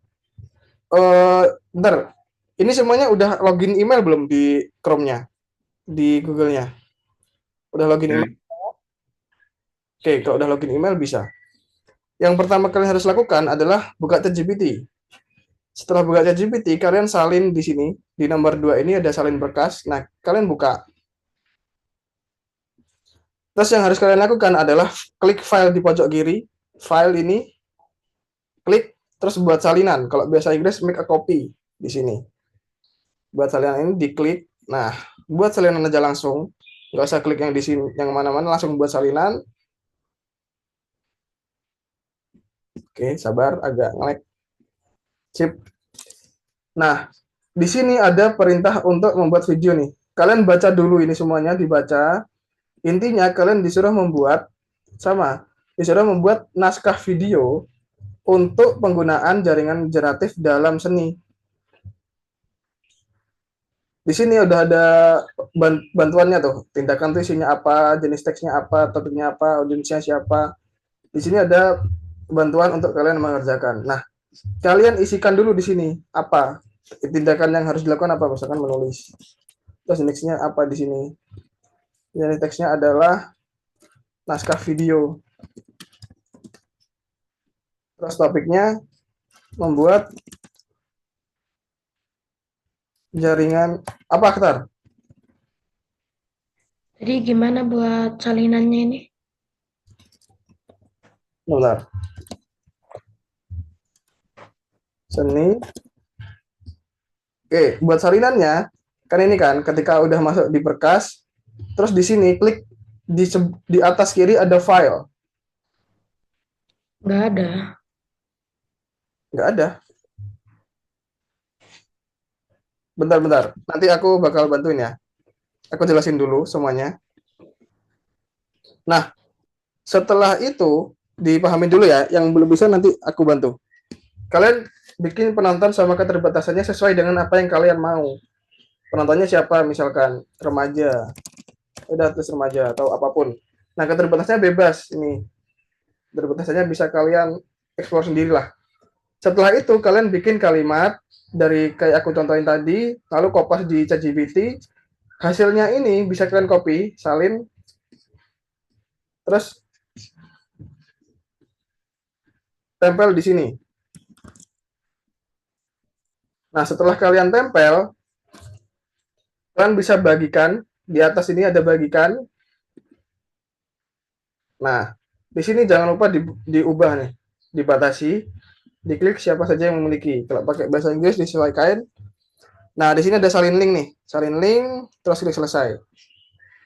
bentar, ini semuanya udah login email belum di Chrome-nya, di Google-nya? Udah login email? Oke, kalau udah login email bisa. Yang pertama kalian harus lakukan adalah buka ChatGPT. Setelah buka ChatGPT, kalian salin di sini. Di nomor 2 ini ada salin berkas. Nah, kalian buka. Terus yang harus kalian lakukan adalah klik file di pojok kiri. File ini, klik, terus buat salinan. Kalau bahasa Inggris, make a copy di sini. Buat salinan ini diklik. Nah, buat salinan aja langsung. Nggak usah klik yang di sini, yang mana-mana, langsung buat salinan. Oke, sabar, agak nge-lag. Sip. Nah, di sini ada perintah untuk membuat video nih. Kalian baca dulu ini semuanya, dibaca. Intinya kalian disuruh membuat disuruh membuat naskah video untuk penggunaan jaringan generatif dalam seni. Di sini udah ada bantuannya tuh. Tindakan itu isinya apa, jenis teksnya apa, topiknya apa, audiensnya siapa. Di sini ada bantuan untuk kalian mengerjakan. Nah, kalian isikan dulu di sini apa tindakan yang harus dilakukan, apa misalkan menulis. Terus nextnya apa di sini? Jadi teksnya adalah naskah video. Terus topiknya membuat jaringan apa, Akhtar? Jadi gimana buat salinannya ini? Bentar. Seni. Oke, buat salinannya, kan ini kan ketika udah masuk di berkas, terus di sini klik di atas kiri ada file. Nggak ada. Nggak ada. Bentar. Nanti aku bakal bantuin ya. Aku jelasin dulu semuanya. Nah, setelah itu dipahami dulu ya. Yang belum bisa nanti aku bantu. Kalian bikin penonton sama keterbatasannya sesuai dengan apa yang kalian mau. Penontonnya siapa? Misalkan remaja. Udah terus remaja atau apapun. Nah, keterbatasannya bebas ini. Keterbatasannya bisa kalian eksplor sendirilah. Setelah itu kalian bikin kalimat dari kayak aku contohin tadi, lalu kopas di ChatGPT. Hasilnya ini bisa kalian copy, salin, terus tempel di sini. Nah, setelah kalian tempel, kalian bisa bagikan. Di atas ini ada bagikan. Nah, di sini jangan lupa diubah nih, dibatasi, diklik siapa saja yang memiliki. Kalau pakai bahasa Inggris disesuaikan. Nah, di sini ada salin link nih, salin link, terus klik selesai.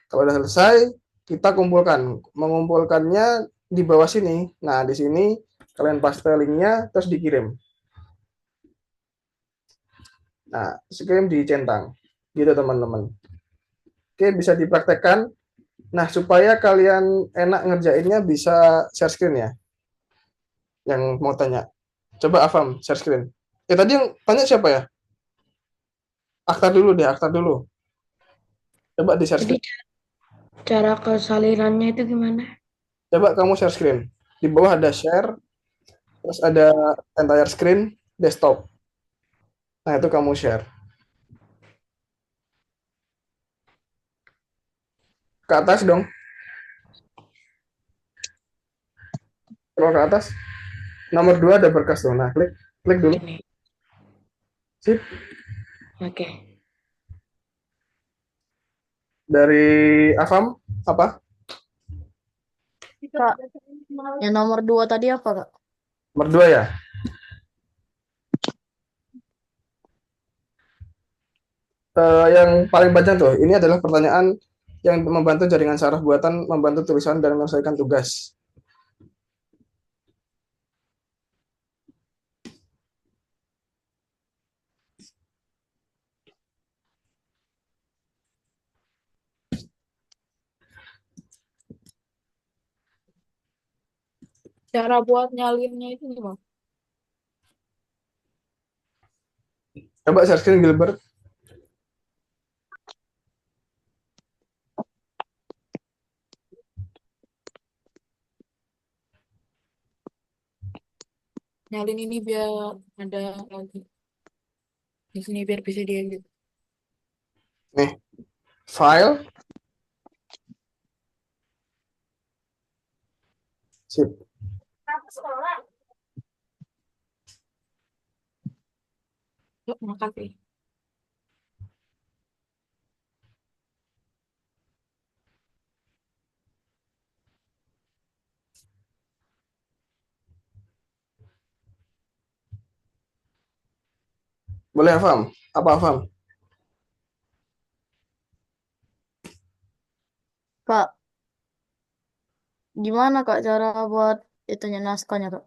Kalau udah selesai, kita kumpulkan. Mengumpulkannya di bawah sini. Nah, di sini kalian paste linknya, terus dikirim. Nah, dikirim dicentang. Gitu teman-teman. Oke, bisa dipraktekkan. Nah, supaya kalian enak ngerjainnya bisa share screen ya. Yang mau tanya. Coba Afam, share screen. Tadi yang tanya siapa ya? Akhtar dulu deh, Akhtar dulu. Coba di share Jadi screen. cara kesalinannya itu gimana? Coba kamu share screen. Di bawah ada share, terus ada entire screen, desktop. Nah, itu kamu share. Ke atas dong. Scroll ke atas. Nomor 2 ada berkas tuh. Nah, klik dulu. Ini. Sip. Oke. Dari Afam, apa? Kak, yang nomor 2 tadi apa, Kak? Nomor 2 ya? Yang paling panjang tuh, ini adalah pertanyaan yang membantu jaringan saraf buatan, membantu tulisan dan menyelesaikan tugas. Cara buat nyalinnya itu gimana? Coba share screen Gilbert. Nyalin ini biar ada lagi. Di sini biar bisa diedit. Nih, file. Sip. Yuk, makasih. Boleh Afam? Apa Afam? Kak, gimana Kak cara buat itunya naskahnya, Kak?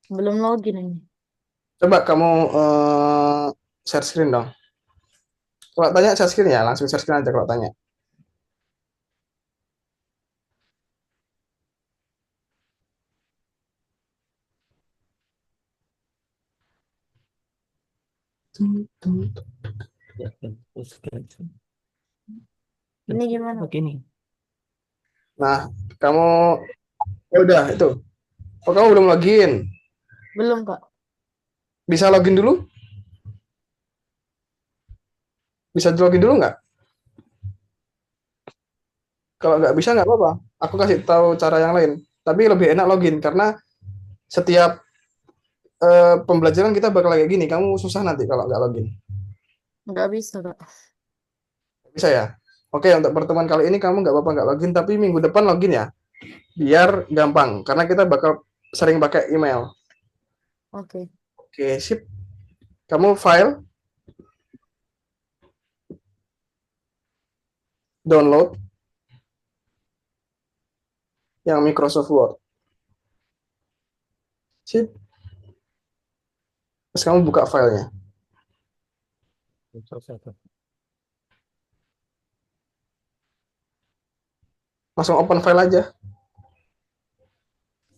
Belum login ini. Coba kamu share screen dong. Kalau tanya share screen ya, langsung share screen aja kalau tanya. Ini gimana? Begini. Nah, kamu ya udah itu. Oh, kamu belum login. Belum, Kak. Bisa login dulu? Bisa login dulu nggak? Kalau nggak bisa nggak apa-apa. Aku kasih tahu cara yang lain. Tapi lebih enak login karena setiap pembelajaran kita bakal kayak gini. Kamu susah nanti kalau nggak login. Nggak bisa, Kak. Bisa ya? Oke, untuk pertemuan kali ini kamu nggak apa-apa nggak login, tapi minggu depan login ya. Biar gampang. Karena kita bakal sering pakai email. Oke. Oke, sip. Kamu file, download yang Microsoft Word. Sip. Terus kamu buka filenya. Langsung open file aja.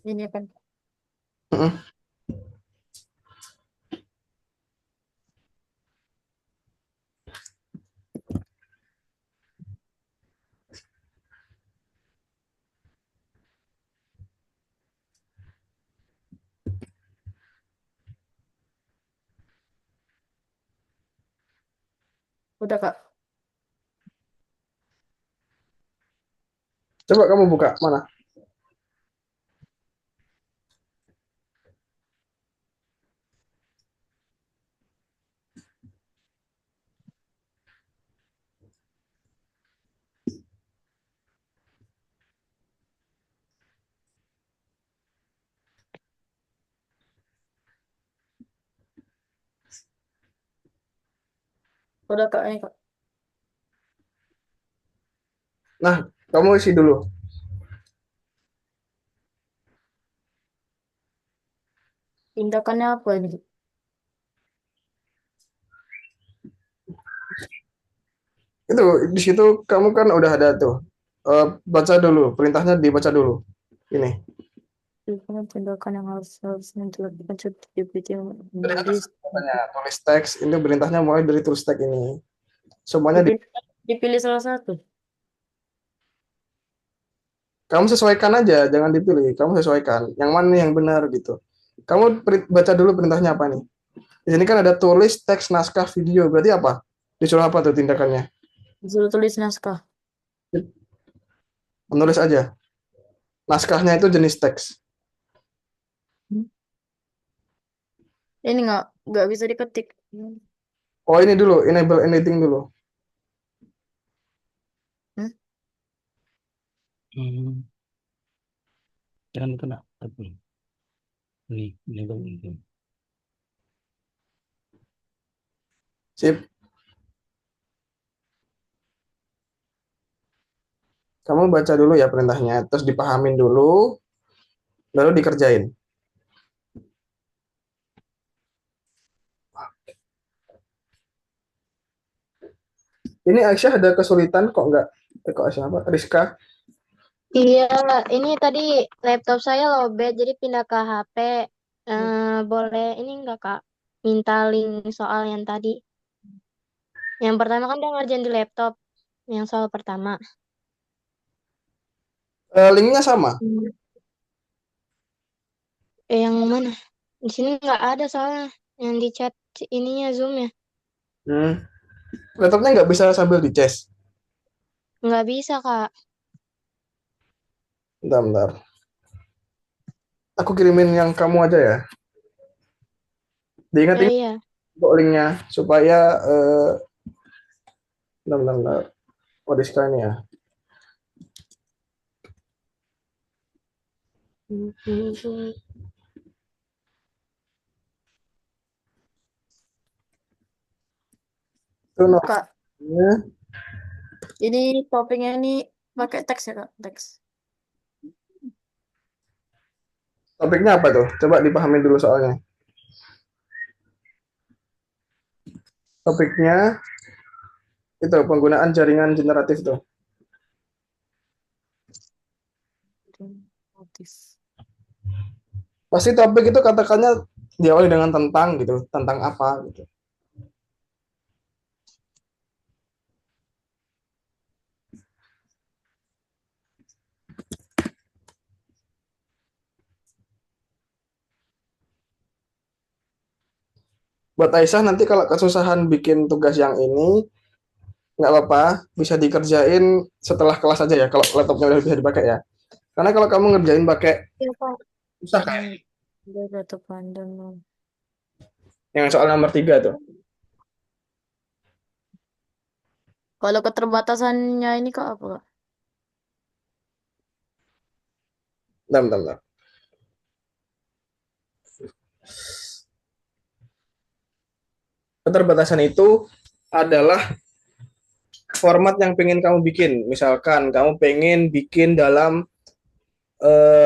Ini kan. Mm-mm. Udah, Kak. Coba kamu buka mana? Udah, Kak. Ini, Kak. Nah, kamu isi dulu. Tindakannya apa ini? Itu di situ kamu kan udah ada tuh. Baca dulu, perintahnya dibaca dulu. Ini. Tindakan yang harusnya dilakukan seperti GPT menulis. Perintahnya tulis teks, ini perintahnya mulai dari tulis teks ini. Semuanya Dipilih salah satu. kamu sesuaikan aja, jangan dipilih. Kamu sesuaikan. Yang mana yang benar gitu. Kamu baca dulu perintahnya apa nih? Di sini kan ada tulis teks naskah video. Berarti apa? Disuruh apa tuh tindakannya? Disuruh tulis naskah. Menulis aja. Naskahnya itu jenis teks. Ini nggak bisa diketik. Oh ini dulu, enable editing dulu. Jangan kena. Ini. Sip. Kamu baca dulu ya perintahnya, terus dipahamin dulu, lalu dikerjain. Ini Aisyah ada kesulitan kok nggak? Kok Aisyah apa? Rizka? Iya, ini tadi laptop saya lowbat, jadi pindah ke HP. Boleh ini enggak, Kak? Minta link soal yang tadi. Yang pertama kan dia ngerjain di laptop, yang soal pertama. Linknya sama. Yang mana? Di sini nggak ada soalnya. Yang di chat ininya Zoom ya. Laptopnya nggak bisa sambil di cas. Nggak bisa, Kak. Bentar. Aku kirimin yang kamu aja ya. Diingat-ingat Iya. kok linknya supaya bentar. Oh, Rizka ini ya. Itu Kak, nomornya. ini topiknya ini pakai teks ya, Kak? Teks. Topiknya apa tuh? Coba dipahamin dulu soalnya. Topiknya itu penggunaan jaringan generatif tuh. Pasti topik itu katakannya diawali dengan tentang gitu, tentang apa gitu. Buat Aisyah nanti kalau kesusahan bikin tugas yang ini nggak apa-apa, bisa dikerjain setelah kelas aja ya kalau laptopnya udah bisa dipakai ya. Karena kalau kamu ngerjain pakai Iya, Kak. susah kan? Dia jatuh pandang. Yang soal nomor 3 tuh. Kalau keterbatasannya ini Kak apa, Kak? Bentar. Keterbatasan itu adalah format yang pengen kamu bikin. Misalkan kamu pengen bikin dalam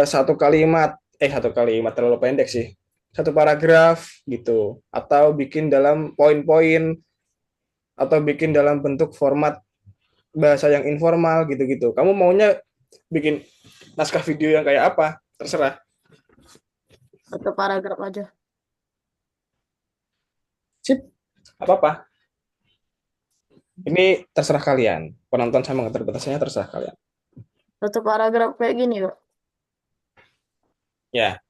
satu kalimat, satu kalimat terlalu pendek sih. Satu paragraf gitu. Atau bikin dalam poin-poin, atau bikin dalam bentuk format bahasa yang informal gitu-gitu. Kamu maunya bikin naskah video yang kayak apa? Terserah. Satu paragraf aja. Sip, apa-apa. Ini terserah kalian. Penonton sama keterbatasannya terserah kalian. Satu paragraf kayak gini, Kak. Ya,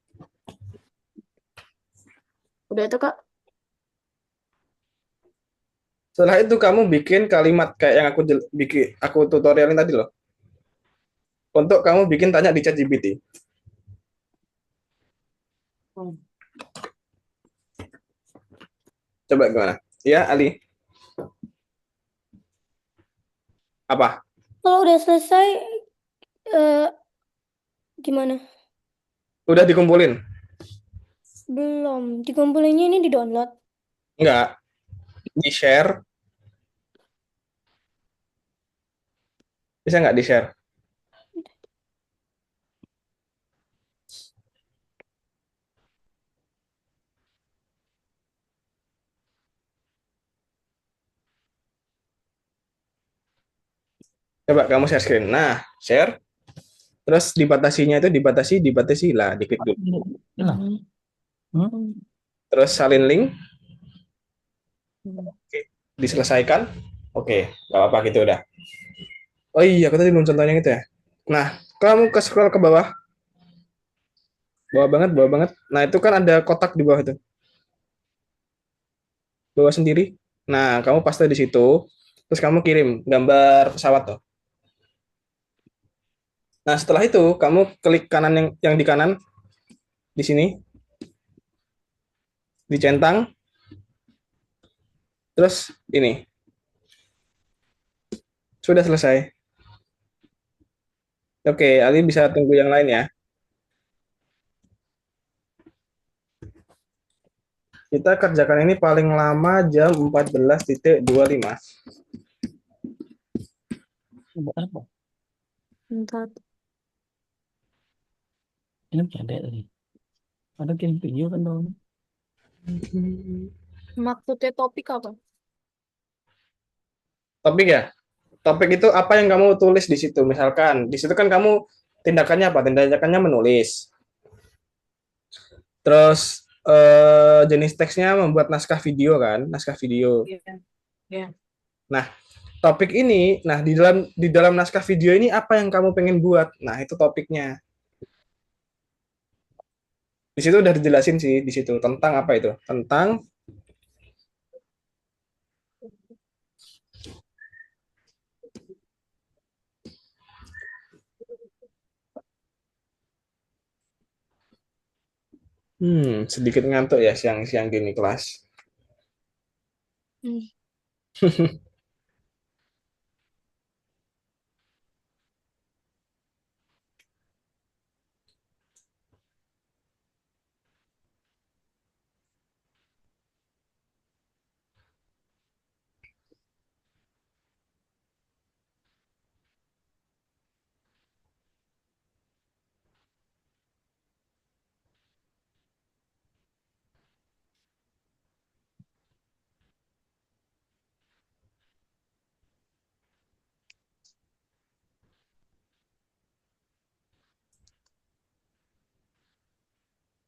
Udah itu, Kak. setelah itu kamu bikin kalimat kayak yang aku tutorialin tadi loh. Untuk kamu bikin tanya di ChatGPT. Hmm. Coba gimana? Ya, Ali. Apa? Kalau udah selesai, gimana? Udah dikumpulin? Belum. Dikumpulinnya ini di-download. Enggak. Di-share. Bisa nggak di-share? Coba kamu share screen. Nah, share. Terus dibatasi lah, diklik dulu. Terus salin link. Oke, diselesaikan. Oke, nggak apa-apa gitu udah. Oh iya, aku tadi belum contohnya gitu ya. Nah, kamu ke scroll ke bawah. Bawah banget, bawah banget. Nah, itu kan ada kotak di bawah itu. Bawah sendiri. Nah, kamu paste di situ. Terus kamu kirim gambar pesawat tuh. Nah, setelah itu kamu klik kanan yang di kanan di sini, dicentang. Terus ini. Sudah selesai. Oke, Ali bisa tunggu yang lain ya. Kita kerjakan ini paling lama jam 14.25. Bentar. Ini bercanda tadi. Ada kirim video kan dong. Maksudnya topik apa? Topik ya? Topik itu apa yang kamu tulis di situ. Misalkan, di situ kan kamu tindakannya apa? Tindakannya menulis. Terus jenis teksnya membuat naskah video kan, naskah video. Iya. Nah, topik ini, nah di dalam naskah video ini apa yang kamu pengen buat? Nah, itu topiknya. Di situ udah dijelasin sih di situ tentang apa itu? Tentang sedikit ngantuk ya siang-siang gini kelas.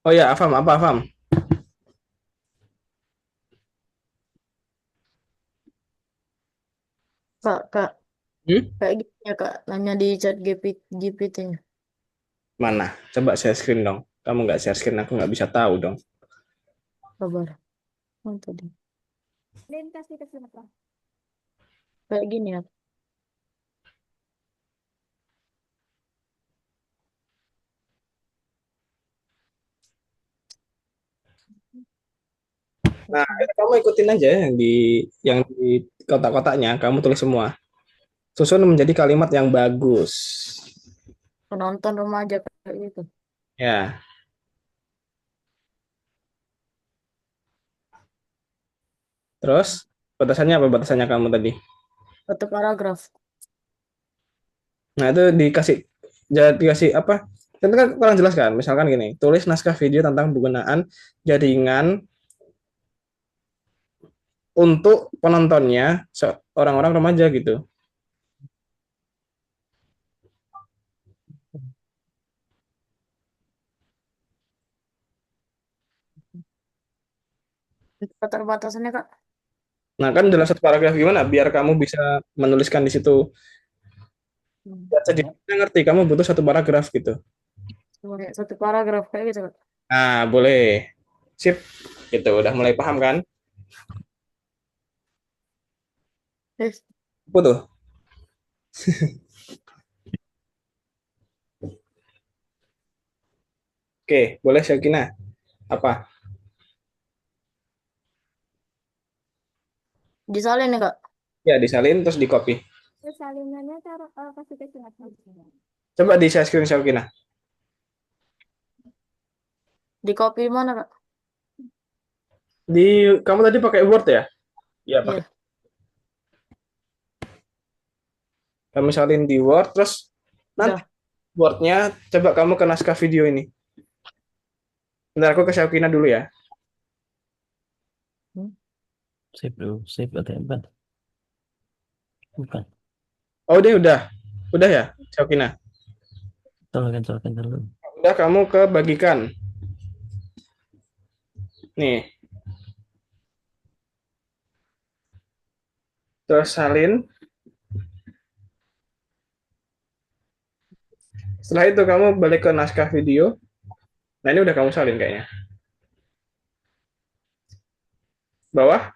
Oh ya, Afam, apa Afam? Kak, Hmm? kayak gini ya, Kak. Nanya di chat GPT-nya. Mana? Coba share screen dong. Kamu nggak share screen, aku nggak bisa tahu dong. Kabar. Oh, tadi. Dan kasih apa? Kayak gini ya. Nah, itu kamu ikutin aja yang di kotak-kotaknya, kamu tulis semua. Susun menjadi kalimat yang bagus. Penonton remaja kayak gitu. Ya. Terus batasannya apa batasannya kamu tadi? Satu paragraf. Nah, itu dikasih apa? Itu kan kurang jelas kan? Misalkan gini, tulis naskah video tentang penggunaan jaringan untuk penontonnya orang-orang remaja gitu. Itu keterbatasannya, Kak. Nah, kan dalam satu paragraf gimana biar kamu bisa menuliskan di situ. Biar sedikitnya ngerti kamu butuh satu paragraf gitu. Cuma kayak satu paragraf kayak gitu, Kak. Nah, boleh. Sip. Gitu, udah mulai paham kan? Yes. Apa tuh? Oke, boleh Syakina. Apa? Disalin ya, Kak. Ya, disalin terus di copy. Salinannya cara kasih ke chat. Coba di share screen Syakina. Di copy mana, Kak? Kamu tadi pakai Word ya? Ya, Iya. pakai. Kamu salin di Word terus nanti Udah. Word-nya coba kamu ke naskah video ini. Bentar aku ke Syakina dulu ya. Save dulu, save atau tempat. Bukan. Oh, dia udah. Udah ya, Syakina. Colokkan dulu. Udah kamu ke bagikan. Nih. Terus salin. Setelah itu kamu balik ke naskah video. Nah, ini udah kamu salin kayaknya. Bawah.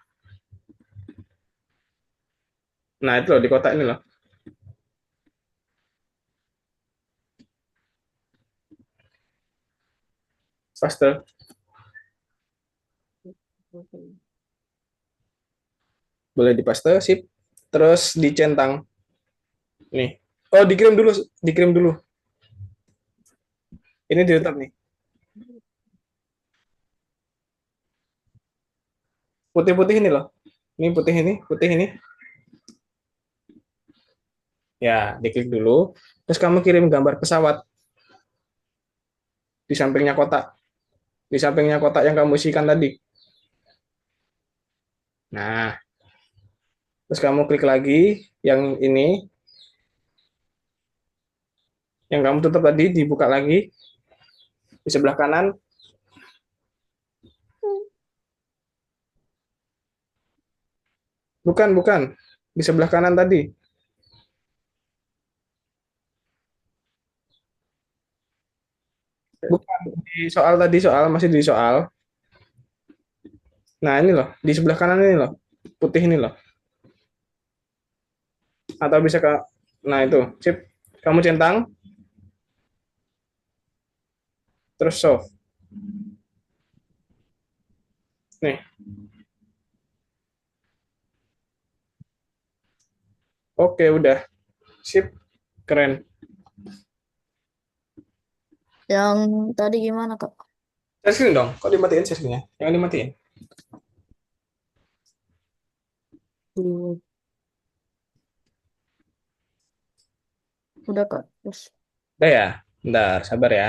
Nah, itu loh di kotak ini loh. Faster. Boleh dipaste, sip. Terus dicentang. Nih. Oh, dikirim dulu. Ini di YouTube nih. Putih-putih ini loh. Ini putih ini. Ya, diklik dulu. Terus kamu kirim gambar pesawat di sampingnya kotak. Di sampingnya kotak yang kamu isikan tadi. Nah, terus kamu klik lagi yang ini. Yang kamu tutup tadi dibuka lagi. Di sebelah kanan. Bukan. Di sebelah kanan tadi. Bukan di soal tadi, masih di soal. Nah, ini loh, di sebelah kanan ini loh. Putih ini loh. Atau bisa ke Nah, itu. Sip. Kamu centang terus solve. Nih. Oke, udah. Sip. Keren. Yang tadi gimana, Kak? Share screen dong. Kok dimatiin share screen-nya? Yang dimatiin. Dulu. Udah, Kak. Terus. Udah ya? Bentar, sabar ya.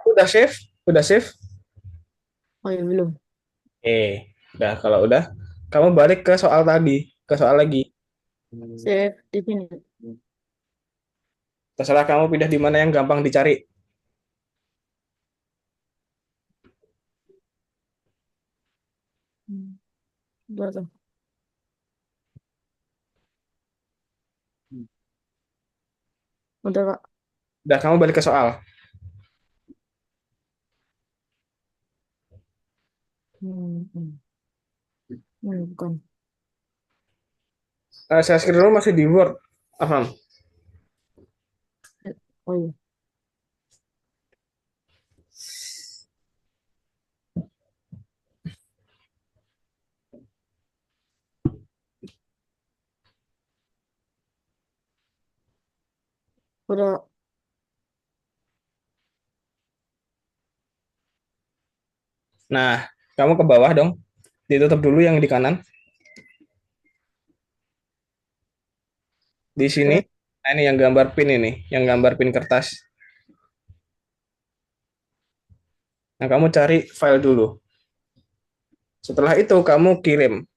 Aku udah save? Udah save? Oh iya, belum. Udah. Kalau udah, kamu balik ke soal tadi. Ke soal lagi. Save di sini. Terserah kamu pindah di mana yang gampang dicari. Udah tuh. Udah, Kak. Udah, kamu balik ke soal. Bukan. Saya screen dulu masih di Word. Paham? Oh iya. Udah. Nah, Kamu ke bawah dong. Ditutup dulu yang di kanan. Di sini. Oke. Nah, ini yang gambar pin ini, yang gambar pin kertas. Nah, kamu cari file dulu. Setelah itu kamu kirim.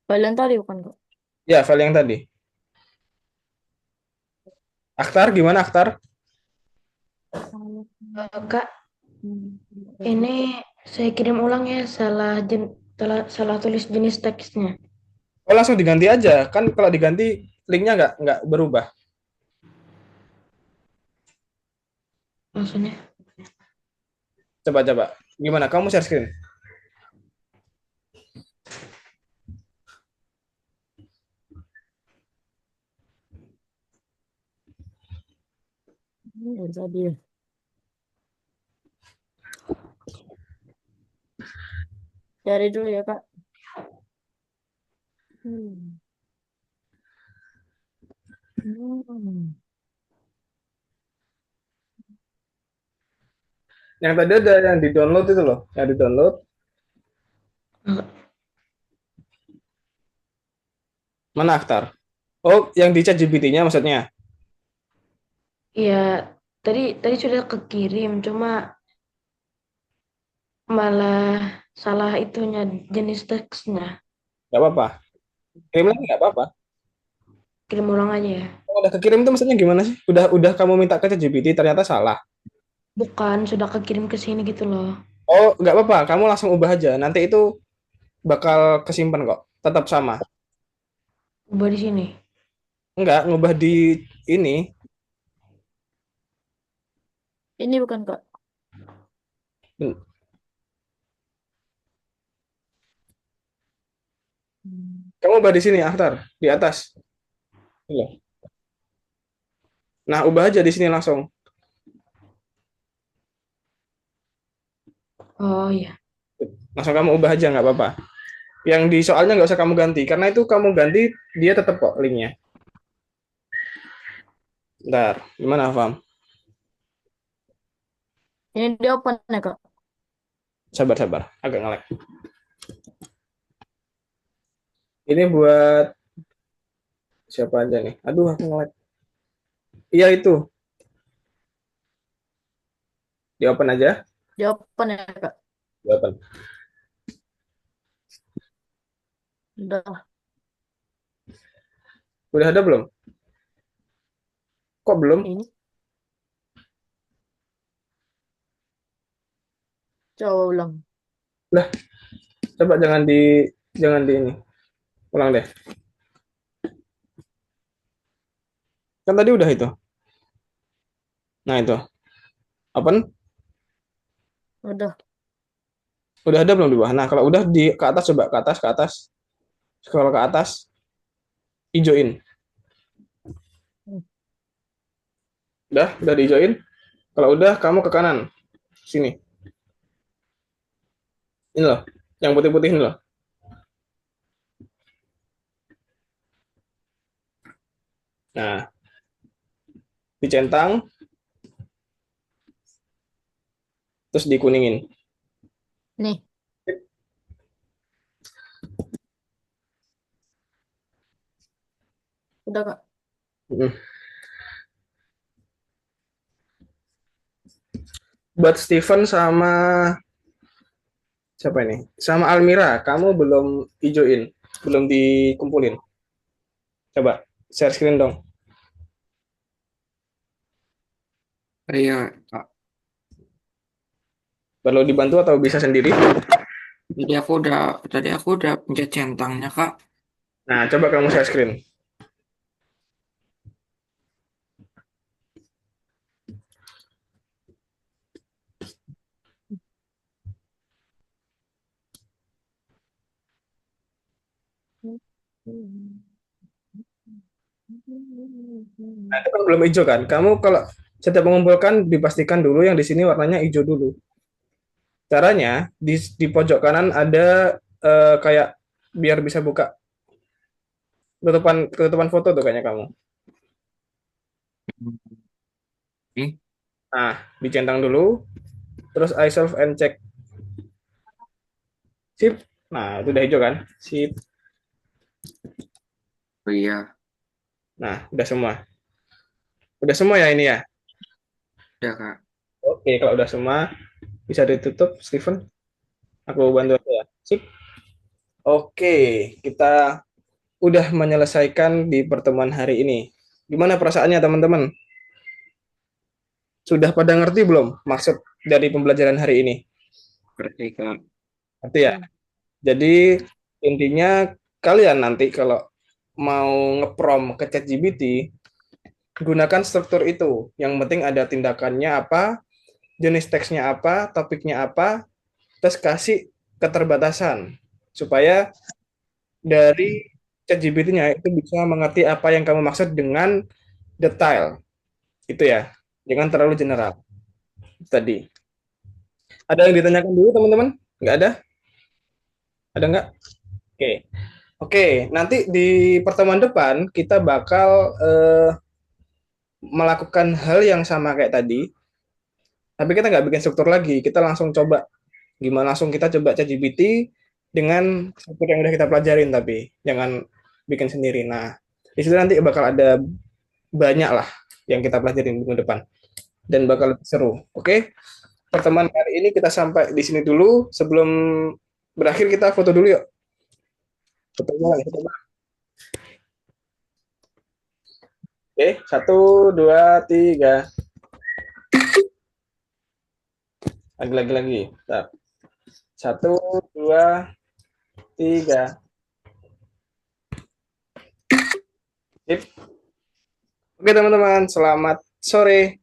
File yang tadi bukan kak? Ya, file yang tadi. Akhtar, gimana Akhtar? Kak, ini saya kirim ulang ya, salah tulis jenis teksnya. Oh, langsung diganti aja. Kan kalau diganti, linknya nggak berubah. Maksudnya? Coba. Gimana? Kamu share screen. Ini tadi ya. Cari dulu ya kak. Hmm. Hmm. Yang tadi ada yang di-download itu loh. Yang di-download. Mana Akhtar? Oh, yang di chat GPT-nya maksudnya. Iya, tadi sudah kekirim, cuma malah salah itunya jenis teksnya. Nggak apa-apa. Kirim lagi nggak apa-apa. Kirim ulang aja ya. Oh, udah kekirim itu maksudnya gimana sih? Udah kamu minta ke chat GPT, ternyata salah. Bukan, sudah kekirim ke sini gitu loh. Oh, nggak apa-apa. Kamu langsung ubah aja. Nanti itu bakal kesimpan kok. Tetap sama. Ubah di sini. Enggak, ngubah di ini. Ini bukan kak. Kamu ubah di sini, Akhtar. Di atas. Iya. Nah, ubah aja di sini langsung. Oh iya. Langsung kamu ubah aja, nggak apa-apa. Yang di soalnya nggak usah kamu ganti. Karena itu kamu ganti, dia tetap kok linknya. Bentar, gimana, Fam? Ini di open ya kak. Sabar. Agak nge-lag. Ini buat siapa aja nih? Aduh, aku nge-lag. Iya, itu. Di open aja. Di open ya kak. Di open. Udah. Udah ada belum? Kok belum? Ini. Coba ulang. Lah, coba jangan di ini. Ulang deh. Kan tadi udah itu. Nah, itu. Open. Udah. Udah ada belum di bawah? Nah, kalau udah di ke atas coba ke atas. Scroll ke atas, hijauin. Udah dihijauin. Kalau udah kamu ke kanan. Sini. Ini loh, yang putih-putih ini loh. Nah, dicentang, terus dikuningin. Nih. Udah kak. Buat Steven sama siapa ini? Sama Almira, kamu belum hijauin, belum dikumpulin. Coba share screen dong. Iya, Kak. Perlu dibantu atau bisa sendiri? Tadi aku udah pencet centangnya, Kak. Nah, coba kamu share screen. Nah, itu kan belum hijau kan? Kamu kalau setiap mengumpulkan dipastikan dulu yang di sini warnanya hijau dulu. Caranya di pojok kanan ada kayak biar bisa buka ketutupan foto tuh kayaknya kamu. Nih, Nah, dicentang dulu, terus I solve and check. Sip. Nah, itu udah hijau kan? Sip. Oh iya, Nah, udah semua. Udah semua ya ini ya? udah Kak. Oke, kalau udah semua, bisa ditutup, Steven. Aku bantu aja ya. Sip. Oke, kita udah menyelesaikan di pertemuan hari ini. Gimana perasaannya, teman-teman? Sudah pada ngerti belum maksud dari pembelajaran hari ini? Berarti Kak. Ngerti ya? Jadi intinya kalian nanti kalau mau ngeprom ke ChatGPT, gunakan struktur itu. Yang penting ada tindakannya apa, jenis teksnya apa, topiknya apa, terus kasih keterbatasan supaya dari ChatGPT-nya itu bisa mengerti apa yang kamu maksud dengan detail. Itu ya. Jangan terlalu general. Tadi. Ada yang ditanyakan dulu, teman-teman? Nggak ada? Ada nggak? Oke. Oke, nanti di pertemuan depan kita bakal melakukan hal yang sama kayak tadi, tapi kita nggak bikin struktur lagi. Kita langsung coba gimana, langsung kita coba ChatGPT dengan struktur yang udah kita pelajarin, tapi jangan bikin sendiri. Nah, di situ nanti bakal ada banyak lah yang kita pelajarin minggu depan dan bakal lebih seru. Oke, pertemuan kali ini kita sampai di sini dulu. Sebelum berakhir kita foto dulu yuk. Fotonya lagi, foto. Oke, 1, 2, 3. Lagi. Bentar. 1, 2, 3. Sip. Oke teman-teman, selamat sore.